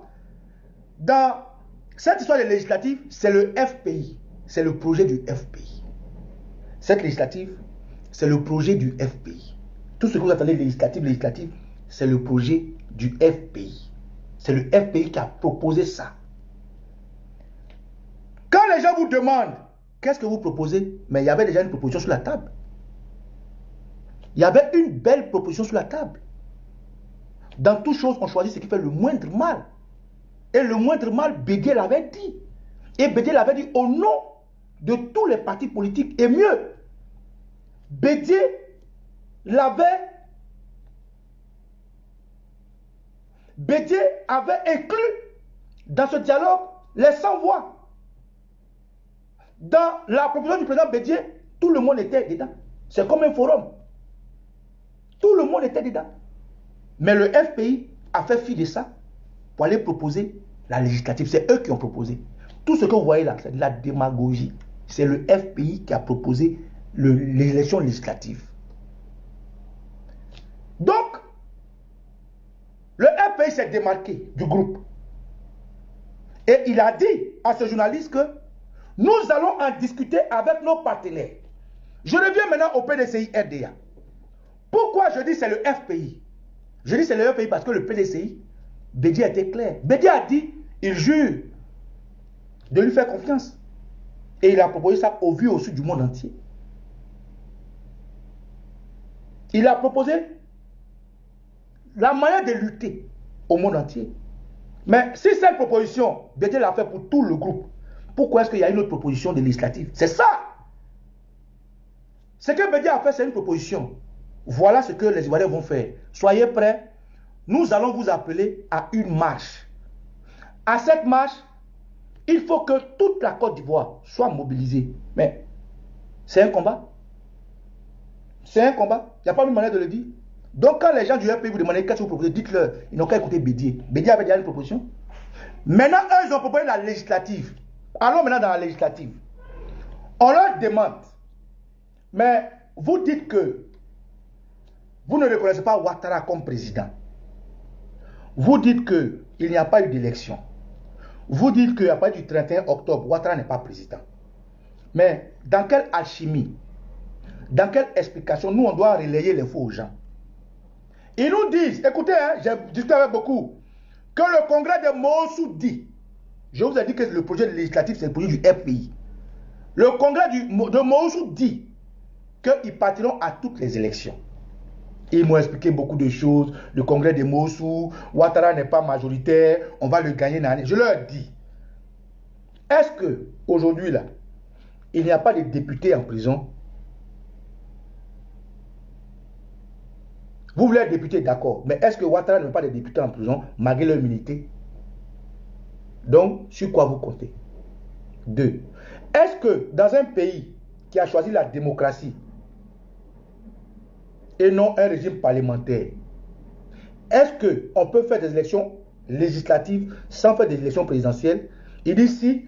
dans cette histoire des législatives, c'est le FPI, c'est le projet du FPI. Cette législative, c'est le projet du FPI. Tout ce que vous attendez législative, c'est le projet du FPI. C'est le FPI qui a proposé ça. Quand les gens vous demandent qu'est-ce que vous proposez, mais il y avait déjà une proposition sur la table. Il y avait une belle proposition sur la table. Dans toute chose, on choisit ce qui fait le moindre mal. Et le moindre mal, Bédié l'avait dit. Et Bédié l'avait dit au nom de tous les partis politiques. Et mieux, Bédié avait inclus dans ce dialogue les 100 voix. Dans la proposition du président Bédié, tout le monde était dedans. C'est comme un forum. Tout le monde était dedans. Mais le FPI a fait fi de ça pour aller proposer la législative. C'est eux qui ont proposé. Tout ce que vous voyez là, c'est de la démagogie. C'est le FPI qui a proposé l'élection législative. Donc, le FPI s'est démarqué du groupe. Et il a dit à ce journaliste que nous allons en discuter avec nos partenaires. Je reviens maintenant au PDCI RDA. Pourquoi je dis c'est le FPI? Je dis c'est le FPI parce que le PDCI, Bédié a été clair. Bédié a dit, il jure de lui faire confiance. Et il a proposé ça au vu et au su du monde entier. Il a proposé la manière de lutter au monde entier. Mais si cette proposition, Bédié l'a fait pour tout le groupe, pourquoi est-ce qu'il y a une autre proposition de législative? C'est ça. Ce que Bédié a fait, c'est une proposition. Voilà ce que les Ivoiriens vont faire. Soyez prêts. Nous allons vous appeler à une marche. À cette marche, il faut que toute la Côte d'Ivoire soit mobilisée. Mais c'est un combat. C'est un combat. Il n'y a pas une manière de le dire. Donc quand les gens du FPI vous demandent qu'est-ce que vous proposez, dites-leur. Ils n'ont qu'à écouter Bédié. Bédié avait déjà une proposition. Maintenant, eux, ils ont proposé la législative. Allons maintenant dans la législative. On leur demande. Mais vous dites que vous ne reconnaissez pas Ouattara comme président. Vous dites qu'il n'y a pas eu d'élection. Vous dites qu'il n'y a pas eu du 31 octobre. Ouattara n'est pas président. Mais dans quelle alchimie, dans quelle explication, nous on doit relayer l'info aux gens? Ils nous disent, écoutez, j'ai discuté avec beaucoup, que le congrès de Mossou dit, je vous ai dit que le projet législatif, c'est le projet du FPI. Le congrès de Mossou dit qu'ils partiront à toutes les élections. Ils m'ont expliqué beaucoup de choses. Le congrès de Mossou, Ouattara n'est pas majoritaire, on va le gagner dans l'année. Je leur dis, est-ce que aujourd'hui là, il n'y a pas de députés en prison? Vous voulez être député, d'accord, mais est-ce que Ouattara ne veut pas de députés en prison malgré leur immunité? Donc, sur quoi vous comptez? 2. Est-ce que dans un pays qui a choisi la démocratie et non un régime parlementaire, est-ce qu'on peut faire des élections législatives sans faire des élections présidentielles? Ils disent si,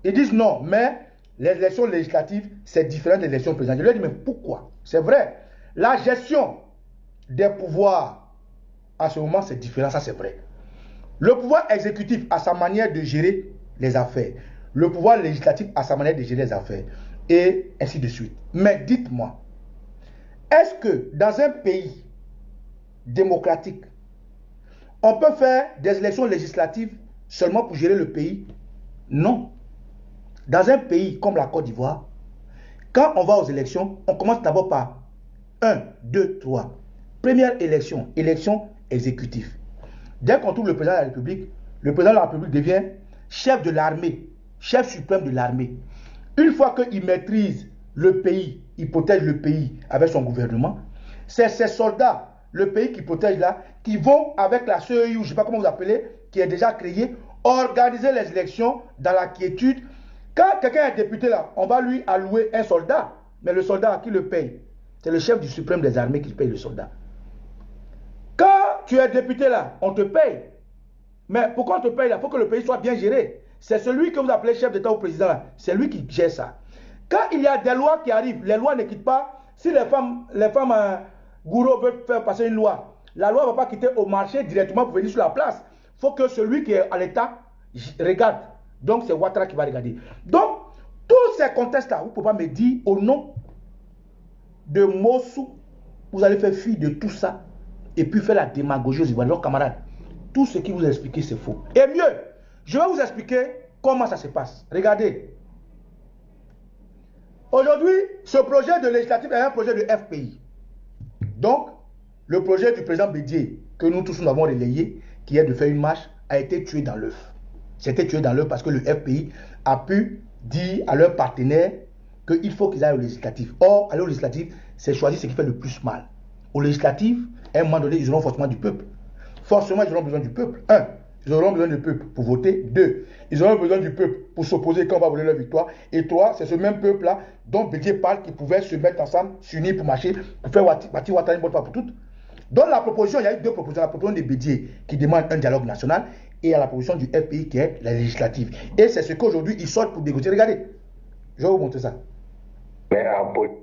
ils disent non, mais les élections législatives, c'est différent des élections présidentielles. Je leur dis, mais pourquoi? C'est vrai, la gestion des pouvoirs à ce moment, c'est différent, ça c'est vrai. Le pouvoir exécutif a sa manière de gérer les affaires. Le pouvoir législatif a sa manière de gérer les affaires. Et ainsi de suite. Mais dites-moi, est-ce que dans un pays démocratique, on peut faire des élections législatives seulement pour gérer le pays? Non. Dans un pays comme la Côte d'Ivoire, quand on va aux élections, on commence d'abord par 1, 2, 3. Première élection, élection exécutive. Dès qu'on trouve le président de la République, le président de la République devient chef de l'armée, chef suprême de l'armée. Une fois qu'il maîtrise le pays, il protège le pays avec son gouvernement, c'est ces soldats, le pays qui protège là, qui vont avec la CEI, ou je ne sais pas comment vous appelez, qui est déjà créée, organiser les élections dans la quiétude. Quand quelqu'un est député là, on va lui allouer un soldat, mais le soldat, qui le paye? C'est le chef du suprême des armées qui paye le soldat. Quand tu es député là, on te paye. Mais pourquoi on te paye là? Pour que le pays soit bien géré. C'est celui que vous appelez chef d'État ou président là. C'est lui qui gère ça. Quand il y a des lois qui arrivent, les lois ne quittent pas. Si les femmes gourou veulent faire passer une loi, la loi ne va pas quitter au marché directement pour venir sur la place. Il faut que celui qui est à l'État regarde. Donc c'est Ouattara qui va regarder. Donc, tous ces contextes-là, vous ne pouvez pas me dire au nom de Mossou, vous allez faire fi de tout ça et puis faire la démagogie aux Ivoiriens. Alors, camarades, tout ce qui vous a expliqué, c'est faux. Et mieux, je vais vous expliquer comment ça se passe. Regardez. Aujourd'hui, ce projet de législatif est un projet de FPI. Donc, le projet du président Bédié, que nous tous nous avons relayé, qui est de faire une marche, a été tué dans l'œuf. C'était tué dans l'œuf parce que le FPI a pu dire à leurs partenaires qu'il faut qu'ils aillent au législatif. Or, aller au législatif, c'est choisir ce qui fait le plus mal. Au législatif, à un moment donné, ils auront forcément du peuple. Forcément, ils auront besoin du peuple. 1. Ils auront besoin du peuple pour voter. 2. Ils auront besoin du peuple pour s'opposer quand on va voler leur victoire. Et 3. C'est ce même peuple-là dont Bédié parle qui pouvait se mettre ensemble, s'unir pour marcher, pour faire bâtir Ouattara une bonne fois pour toutes. Dans la proposition, il y a eu 2 propositions. La proposition de Bédié qui demande un dialogue national et à la proposition du FPI qui est la législative. Et c'est ce qu'aujourd'hui ils sortent pour négocier. Regardez, je vais vous montrer ça. Mais en politique.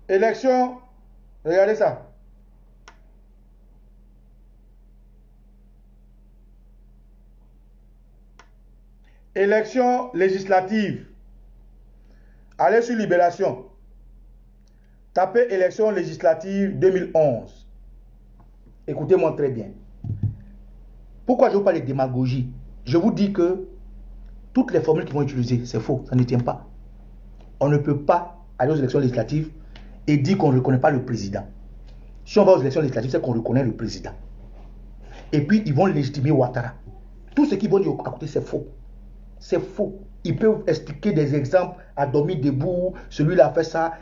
Élection, regardez ça. Élection législative. Allez sur Libération. Tapez élection législative 2011. Écoutez-moi très bien. Pourquoi je vous parle de démagogie? Je vous dis que toutes les formules qu'ils vont utiliser, c'est faux, ça ne tient pas. On ne peut pas aller aux élections législatives et dire qu'on ne reconnaît pas le président. Si on va aux élections législatives, c'est qu'on reconnaît le président. Et puis, ils vont légitimer Ouattara. Tout ce qu'ils vont dire à côté, c'est faux. C'est faux. Ils peuvent expliquer des exemples à dormir debout, celui-là a fait ça.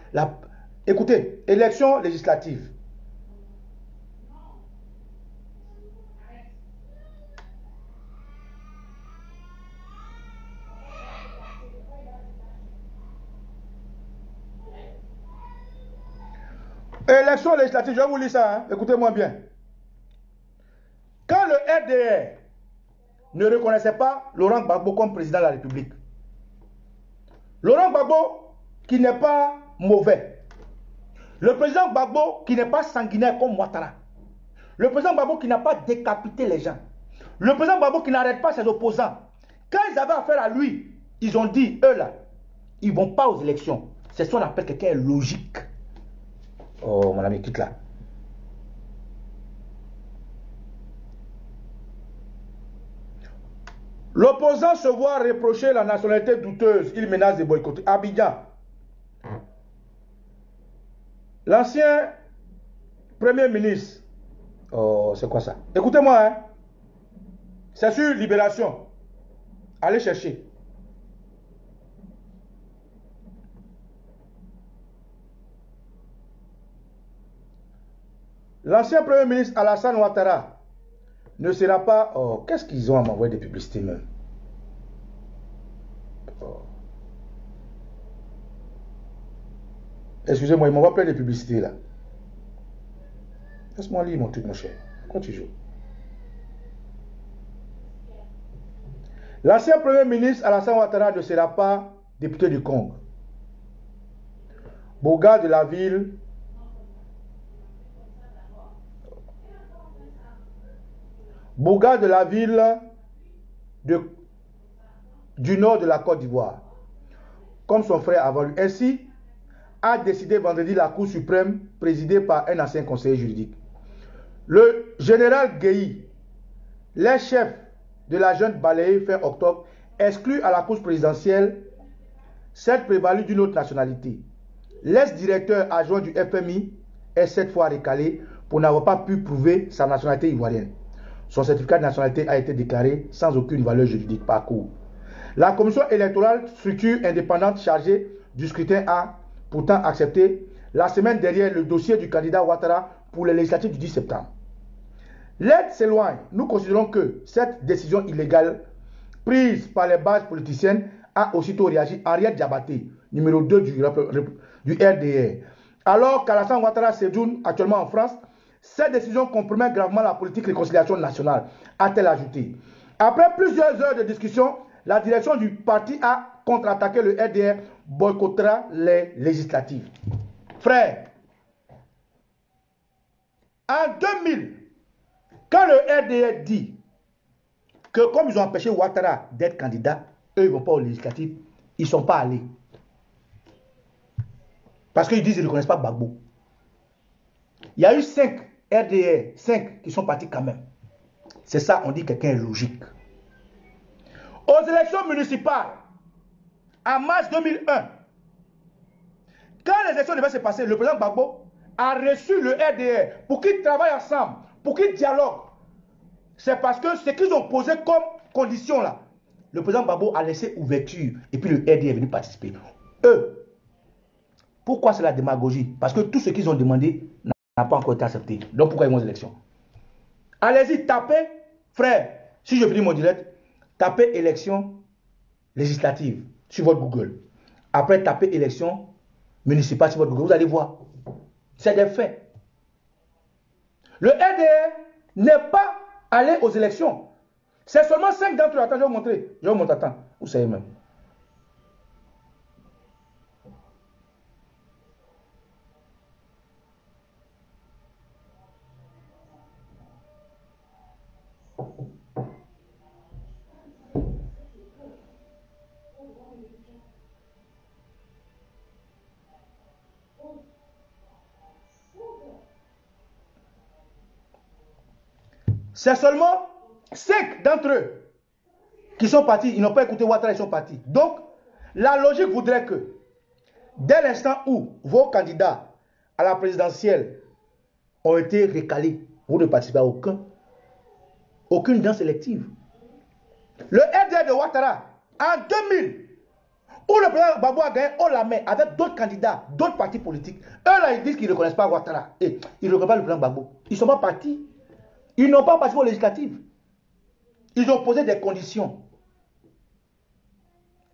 Écoutez, élection législative. Élection législative, je vais vous lire ça, hein? Écoutez-moi bien. Quand le RDR ne reconnaissait pas Laurent Gbagbo comme président de la République, Laurent Gbagbo qui n'est pas mauvais, le président Gbagbo qui n'est pas sanguinaire comme Ouattara, Le président Gbagbo qui n'a pas décapité les gens. Le président Gbagbo qui n'arrête pas ses opposants. Quand ils avaient affaire à lui, ils ont dit, eux là, ils ne vont pas aux élections. C'est ce qu'on appelle quelqu'un logique. Oh mon ami, quitte là. L'opposant se voit reprocher la nationalité douteuse. Il menace de boycotter. Abidjan. L'ancien premier ministre. Oh, c'est quoi ça? Écoutez-moi, hein. C'est sur Libération. Allez chercher. L'ancien premier ministre Alassane Ouattara ne sera pas... Oh, qu'est-ce qu'ils ont à m'envoyer des publicités même? Oh. Excusez-moi, ils m'envoient plein de publicités là. Laisse-moi lire mon truc, mon cher. Pourquoi tu joues? L'ancien premier ministre Alassane Ouattara ne sera pas député du Congo. Boga de la ville... Boga de la ville du nord de la Côte d'Ivoire, comme son frère avant lui. Ainsi, a décidé vendredi la Cour suprême, présidée par un ancien conseiller juridique. Le général Gueye, les chefs de la junte balayée fin octobre, exclut à la course présidentielle cette prévalue d'une autre nationalité. L'ex-directeur adjoint du FMI est cette fois recalé pour n'avoir pas pu prouver sa nationalité ivoirienne. Son certificat de nationalité a été déclaré sans aucune valeur juridique par cour. La commission électorale, structure indépendante chargée du scrutin, a pourtant accepté la semaine dernière le dossier du candidat Ouattara pour les législatives du 10 septembre. L'aide s'éloigne. Nous considérons que cette décision illégale prise par les bases politiciennes a aussitôt réagi. Henriette Diabaté, numéro 2 du RDR. Alors qu'Alassane Ouattara séjourne actuellement en France, cette décision compromet gravement la politique de réconciliation nationale, a-t-elle ajouté. Après plusieurs heures de discussion, la direction du parti a contre-attaqué. Le RDR boycottera les législatives. Frère, en 2000, quand le RDR dit que comme ils ont empêché Ouattara d'être candidat, eux ils ne vont pas aux législatives, ils ne sont pas allés. Parce qu'ils disent qu'ils ne reconnaissent pas Gbagbo. Il y a eu 5 RDR, 5 qui sont partis quand même. C'est ça, on dit quelqu'un est logique. Aux élections municipales, en mars 2001, quand les élections devaient se passer, le président Gbagbo a reçu le RDR pour qu'ils travaillent ensemble, pour qu'ils dialoguent. C'est parce que ce qu'ils ont posé comme condition là, le président Gbagbo a laissé ouverture et puis le RDR est venu participer. Eux, pourquoi c'est la démagogie? Parce que tout ce qu'ils ont demandé n'a pas encore été accepté. Donc pourquoi ils vont aux élections? Allez-y, tapez, frère, si je finis mon direct, tapez élection législative sur votre Google. Après, tapez élection municipale sur votre Google. Vous allez voir. C'est des faits. Le RDR n'est pas allé aux élections. C'est seulement 5 d'entre eux. Attends, je vais vous montrer. Je vais vous montrer. Attends, vous savez même. C'est seulement 5 d'entre eux qui sont partis. Ils n'ont pas écouté Ouattara, ils sont partis. Donc, la logique voudrait que, dès l'instant où vos candidats à la présidentielle ont été recalés, vous ne participez à aucune danse élective. Le RDR de Ouattara, en 2000, où le président Gbagbo a gagné haut la main avec d'autres candidats, d'autres partis politiques, eux là, ils disent qu'ils ne reconnaissent pas Ouattara. Et ils ne reconnaissent pas le président Gbagbo. Ils ne sont pas partis. Ils n'ont pas participé aux législatives. Ils ont posé des conditions.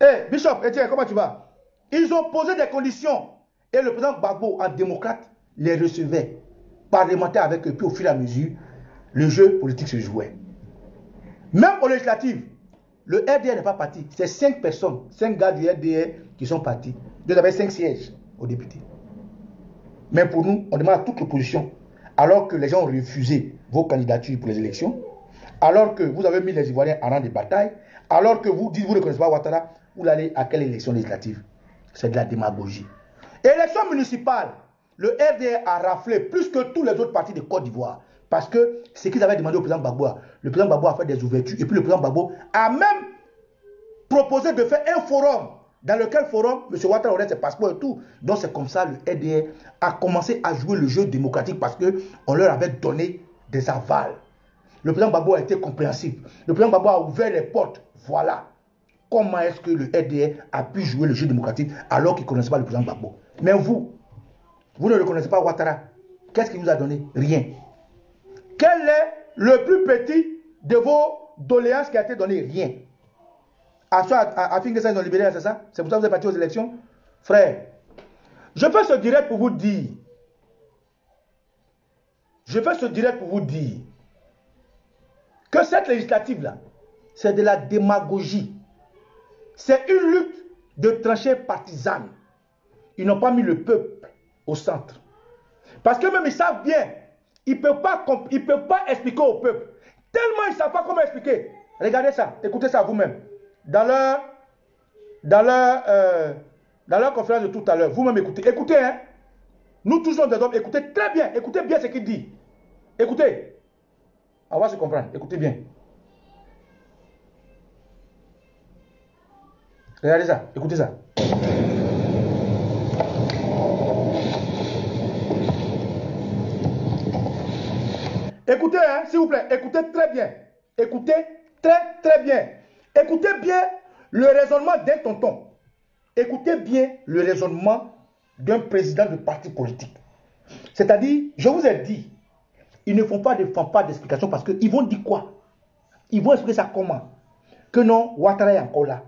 Eh, Bishop, Etienne, comment tu vas? Ils ont posé des conditions. Et le président Gbagbo, en démocrate, les recevait. Parlementaire avec eux. Puis au fur et à mesure, le jeu politique se jouait. Même aux législatives, le RDR n'est pas parti. C'est 5 personnes, 5 gars du RDR qui sont partis. Ils avaient 5 sièges aux députés. Mais pour nous, on demande à toute l'opposition alors que les gens ont refusé vos candidatures pour les élections, alors que vous avez mis les Ivoiriens en rang de bataille, alors que vous dites que vous ne connaissez pas Ouattara, vous allez à quelle élection législative? C'est de la démagogie. Élection municipale, le RDR a raflé plus que tous les autres partis de Côte d'Ivoire. Parce que ce qu'ils avaient demandé au président Gbagbo, le président Gbagbo a fait des ouvertures et puis le président Gbagbo a même proposé de faire un forum dans lequel forum, M. Ouattara aurait ses passeports et tout. Donc c'est comme ça le RDR a commencé à jouer le jeu démocratique parce qu'on leur avait donné des avals. Le président Gbagbo a été compréhensif. Le président Gbagbo a ouvert les portes. Voilà comment est-ce que le RDR a pu jouer le jeu démocratique alors qu'il ne connaissait pas le président Gbagbo. Mais vous ne le connaissez pas Ouattara. Qu'est-ce qu'il vous a donné? Rien. Quel est le plus petit de vos doléances qui a été donné? Rien. Afin que ça ils ont libéré, c'est ça? C'est pour ça que vous êtes parti aux élections? Frère, je fais ce direct pour vous dire. Que cette législative-là, c'est de la démagogie. C'est une lutte de tranchées partisanes. Ils n'ont pas mis le peuple au centre. Parce que même ils savent bien, ils ne peuvent pas expliquer au peuple. Tellement ils ne savent pas comment expliquer. Regardez ça, écoutez ça vous-même. Dans leur conférence de tout à l'heure, vous-même écoutez. Écoutez, hein. Nous tous sommes des hommes, écoutez très bien. Écoutez bien ce qu'il dit. Écoutez. On va se comprendre. Écoutez bien. Regardez ça. Écoutez ça. Écoutez, hein, s'il vous plaît. Écoutez très bien. Écoutez très bien. Écoutez bien le raisonnement d'un tonton. Écoutez bien le raisonnement d'un président de parti politique. C'est-à-dire, je vous ai dit, ils ne font pas de fanfare d'explication parce qu'ils vont dire quoi? Ils vont expliquer ça comment? Que non, Ouattara est encore là.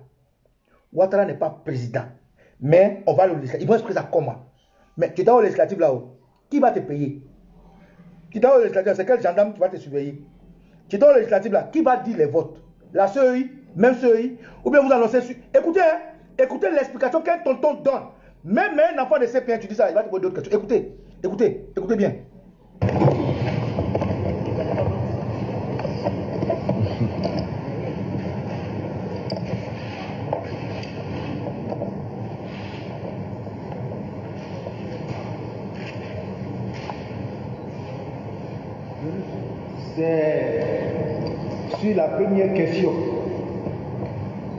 Ouattara n'est pas président. Mais on va le législatif. Ils vont expliquer ça comment? Mais tu es dans le législatif là-haut. Qui va te payer? Tu es dans le législatif, c'est quel gendarme qui va te surveiller? Tu es dans le législatif là, qui va dire les votes? La CEI, même CEI, ou bien vous annoncez sur... Écoutez, hein, écoutez l'explication qu'un tonton donne. Même un enfant de CP1, tu dis ça, il va te poser d'autres questions. Écoutez bien. Sur la première question,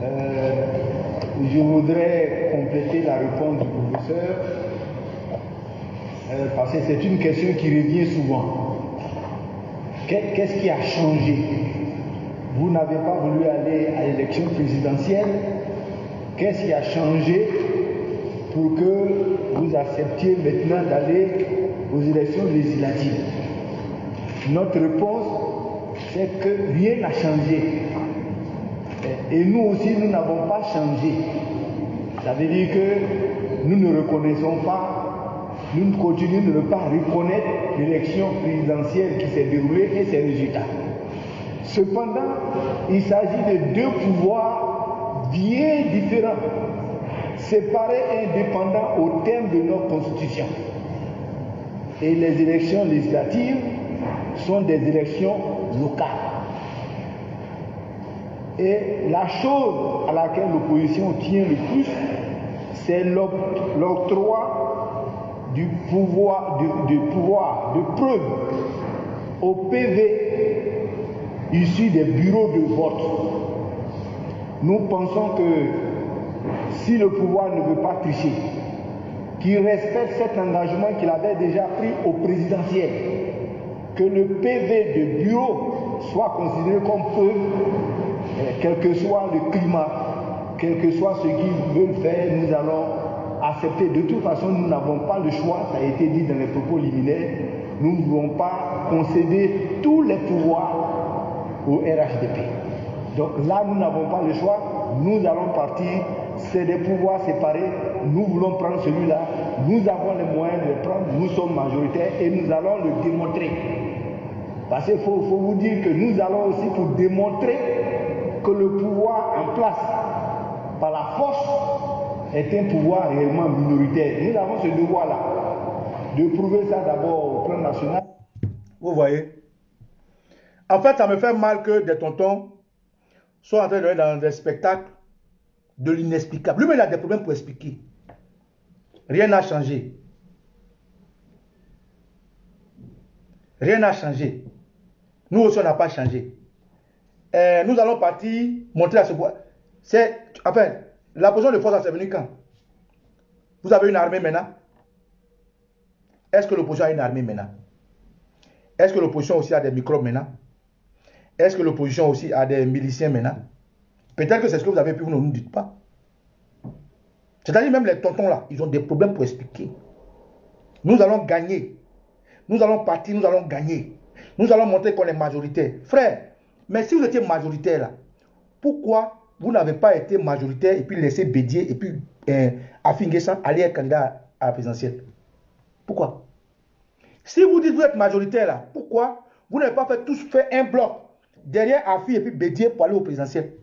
je voudrais compléter la réponse du professeur parce que c'est une question qui revient souvent. Qu'est-ce qui a changé? Vous n'avez pas voulu aller à l'élection présidentielle. Qu'est-ce qui a changé pour que vous acceptiez maintenant d'aller aux élections législatives? Notre réponse, c'est que rien n'a changé. Et nous aussi, nous n'avons pas changé. Ça veut dire que nous ne reconnaissons pas, nous continuons de ne pas reconnaître l'élection présidentielle qui s'est déroulée et ses résultats. Cependant, il s'agit de deux pouvoirs bien différents, séparés et indépendants au terme de notre Constitution. Et les élections législatives sont des élections locales. Et la chose à laquelle l'opposition tient le plus, c'est l'octroi du pouvoir de preuve au PV issu des bureaux de vote. Nous pensons que si le pouvoir ne veut pas tricher, qu'il respecte cet engagement qu'il avait déjà pris au présidentiel, que le PV de bureau soit considéré comme preuve, quel que soit le climat, quel que soit ce qu'ils veulent faire, nous allons accepter. De toute façon, nous n'avons pas le choix, ça a été dit dans les propos liminaires, nous ne voulons pas concéder tous les pouvoirs au RHDP. Donc là, nous n'avons pas le choix, nous allons partir, c'est des pouvoirs séparés, nous voulons prendre celui-là, nous avons les moyens de le prendre, nous sommes majoritaires et nous allons le démontrer. Parce qu'il faut vous dire que nous allons aussi pour démontrer que le pouvoir en place par la force est un pouvoir réellement minoritaire. Nous avons ce devoir-là de prouver ça d'abord au plan national. Vous voyez? En fait, ça me fait mal que des tontons soient en train d'aller dans des spectacles de l'inexplicable. Lui-même, il a des problèmes pour expliquer. Rien n'a changé. Rien n'a changé. Nous aussi, on n'a pas changé. Nous allons partir montrer à ce bois. Enfin, la position de force, c'est venu quand? Vous avez une armée maintenant? Est-ce que l'opposition a une armée maintenant? Est-ce que l'opposition aussi a des microbes maintenant? Est-ce que l'opposition aussi a des miliciens maintenant? Peut-être que c'est ce que vous avez pu, vous ne nous dites pas. C'est-à-dire même les tontons là, ils ont des problèmes pour expliquer. Nous allons gagner. Nous allons partir, nous allons gagner. Nous allons montrer qu'on est majoritaire. Frère, mais si vous étiez majoritaire là, pourquoi vous n'avez pas été majoritaire et puis laissé Bédié et puis Afinguessan aller être candidat à la présidentielle? Pourquoi? Si vous dites que vous êtes majoritaire là, pourquoi vous n'avez pas tous fait un bloc derrière Afi et puis Bédié pour aller au présidentiel?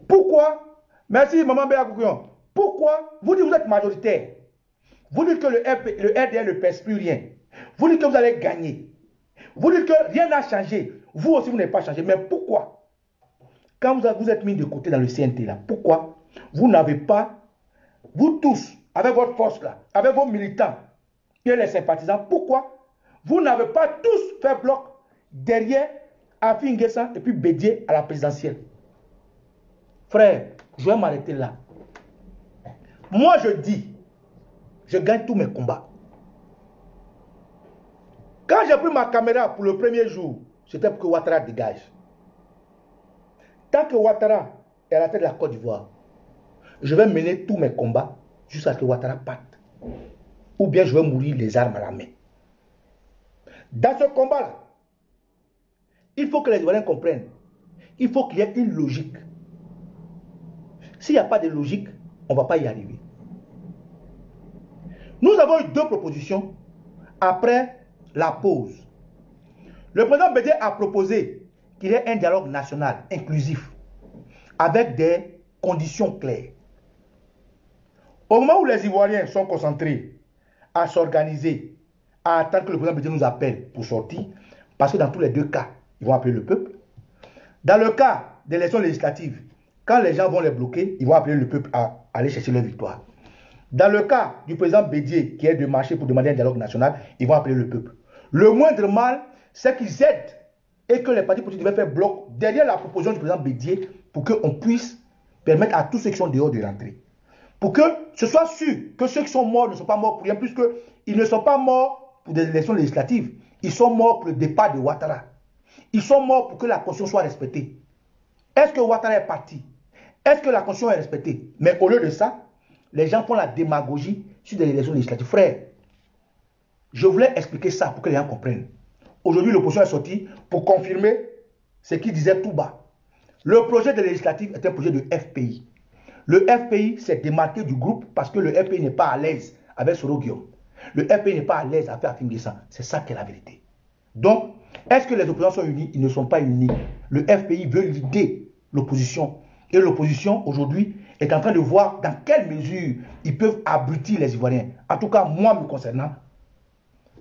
Pourquoi? Merci Maman Béa Koukion. Pourquoi vous dites que vous êtes majoritaire? Vous dites que le RDR ne pèse plus rien. Vous dites que vous allez gagner. Vous dites que rien n'a changé. Vous aussi, vous n'avez pas changé. Mais pourquoi? Quand vous êtes mis de côté dans le CNT, là, pourquoi vous n'avez pas, vous tous, avec votre force, là, avec vos militants et les sympathisants, pourquoi vous n'avez pas tous fait bloc derrière Afi N'Guessan et puis Bédié à la présidentielle? Frère, je vais m'arrêter là. Moi, je dis, je gagne tous mes combats. Quand j'ai pris ma caméra pour le premier jour, c'était pour que Ouattara dégage. Tant que Ouattara est à la tête de la Côte d'Ivoire, je vais mener tous mes combats jusqu'à ce que Ouattara parte. Ou bien je vais mourir les armes à la main. Dans ce combat-là, il faut que les Ivoiriens comprennent. Il faut qu'il y ait une logique. S'il n'y a pas de logique, on ne va pas y arriver. Nous avons eu deux propositions après la pause. Le président Bédié a proposé qu'il y ait un dialogue national inclusif avec des conditions claires. Au moment où les Ivoiriens sont concentrés à s'organiser, à attendre que le président Bédié nous appelle pour sortir, parce que dans tous les deux cas, ils vont appeler le peuple. Dans le cas des élections législatives, quand les gens vont les bloquer, ils vont appeler le peuple à aller chercher leur victoire. Dans le cas du président Bédié qui est de marcher pour demander un dialogue national, ils vont appeler le peuple. Le moindre mal, c'est qu'ils aident et que les partis politiques devaient faire bloc derrière la proposition du président Bédié pour qu'on puisse permettre à tous ceux qui sont dehors de rentrer. Pour que ce soit sûr que ceux qui sont morts ne sont pas morts pour rien, puisqu'ils ne sont pas morts pour des élections législatives. Ils sont morts pour le départ de Ouattara. Ils sont morts pour que la Constitution soit respectée. Est-ce que Ouattara est parti? Est-ce que la Constitution est respectée? Mais au lieu de ça, les gens font la démagogie sur des élections législatives. Frère, je voulais expliquer ça pour que les gens comprennent. Aujourd'hui, l'opposition est sortie pour confirmer ce qu'il disait tout bas. Le projet de législative est un projet de FPI. Le FPI s'est démarqué du groupe parce que le FPI n'est pas à l'aise avec Soro Guillaume. Le FPI n'est pas à l'aise avec Afi N'Guessan. C'est ça qui est la vérité. Donc, est-ce que les opposants sont unis? Ils ne sont pas unis. Le FPI veut lider l'opposition. Et l'opposition, aujourd'hui, est en train de voir dans quelle mesure ils peuvent abrutir les Ivoiriens. En tout cas, moi, me concernant,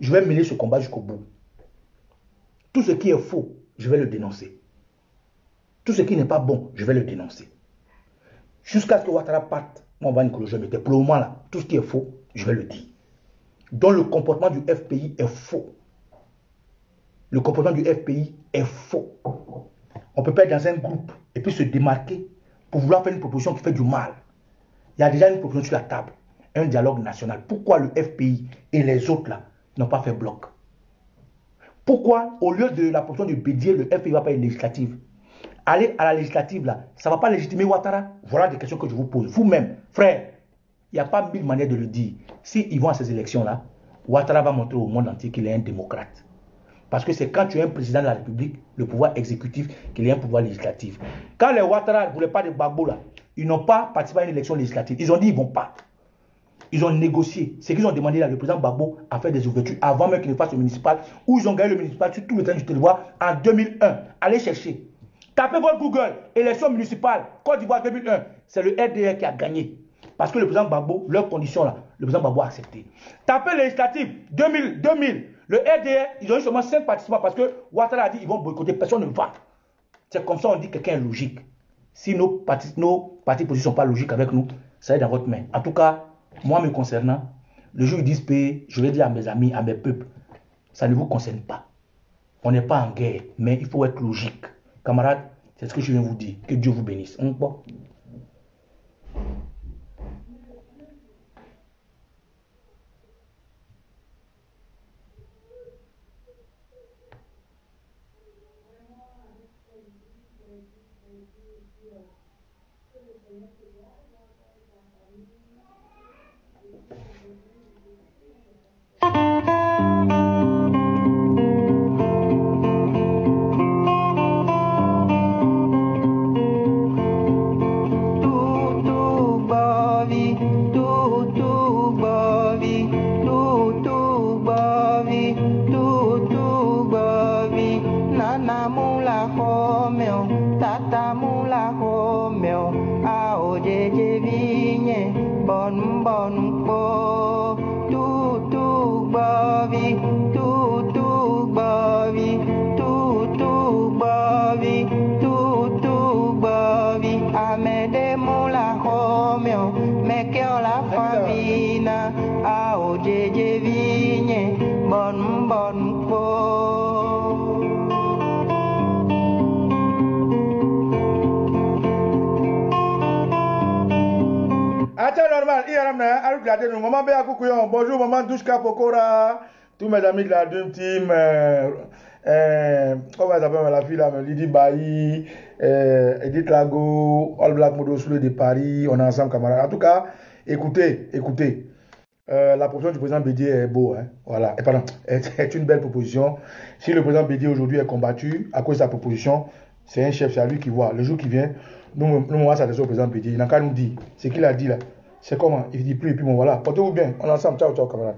je vais mener ce combat jusqu'au bout. Tout ce qui est faux, je vais le dénoncer. Tout ce qui n'est pas bon, je vais le dénoncer. Jusqu'à ce que Ouattara parte, moi, on va Nicolas, je mettais. Pour le moment, là, tout ce qui est faux, je vais le dire. Donc, le comportement du FPI est faux. Le comportement du FPI est faux. On ne peut pas être dans un groupe et puis se démarquer pour vouloir faire une proposition qui fait du mal. Il y a déjà une proposition sur la table, un dialogue national. Pourquoi le FPI et les autres là n'ont pas fait bloc? Pourquoi, au lieu de la proposition de Bédié, le FPI ne va pas être législative? Aller à la législative là, ça ne va pas légitimer Ouattara? Voilà des questions que je vous pose. Vous-même, frère, il n'y a pas 1000 manières de le dire. S'ils vont à ces élections-là, Ouattara va montrer au monde entier qu'il est un démocrate. Parce que c'est quand tu es un président de la République, le pouvoir exécutif, qu'il y a un pouvoir législatif. Quand les Ouattara ne voulaient pas de Gbagbo là, ils n'ont pas participé à une élection législative. Ils ont dit qu'ils ne vont pas. Ils ont négocié. Ce qu'ils ont demandé là, le président Gbagbo a fait des ouvertures avant même qu'il ne fasse le municipal, où ils ont gagné le municipal sur tout le terrain du territoire en 2001. Allez chercher. Tapez votre Google, élection municipale, Côte d'Ivoire 2001. C'est le RDR qui a gagné. Parce que le président Gbagbo, leurs conditions là, le président Gbagbo a accepté. Tapez législative 2000. Le RDR, ils ont eu seulement 5 participants parce que Ouattara a dit qu'ils vont boycotter, personne ne va. C'est comme ça on dit que quelqu'un est logique. Si nos partis politiques ne sont pas logiques avec nous, ça est dans votre main. En tout cas, moi me concernant, le jour où ils disent paix, je vais dire à mes amis, à mes peuples, ça ne vous concerne pas. On n'est pas en guerre, mais il faut être logique. Camarades, c'est ce que je viens vous dire. Que Dieu vous bénisse. Bonjour maman Douchka Pokora, tous mes amis de la Dream Team, comment elle s'appelle la fille là, Lydie Bailly, Edith Lago, All Black Modo Soulé de Paris, on est ensemble camarades. En tout cas, écoutez, la proposition du président Bédié est beau, hein, voilà, est une belle proposition. Si le président Bédié aujourd'hui est combattu à cause de sa proposition, c'est un chef, c'est à lui qui voit. Le jour qui vient, nous on va s'adresser au président Bédié, il n'a qu'à nous dire, ce qu'il a dit là. C'est comment? Il dit plus et puis bon voilà. Portez-vous bien. On est ensemble. Ciao, ciao, camarades.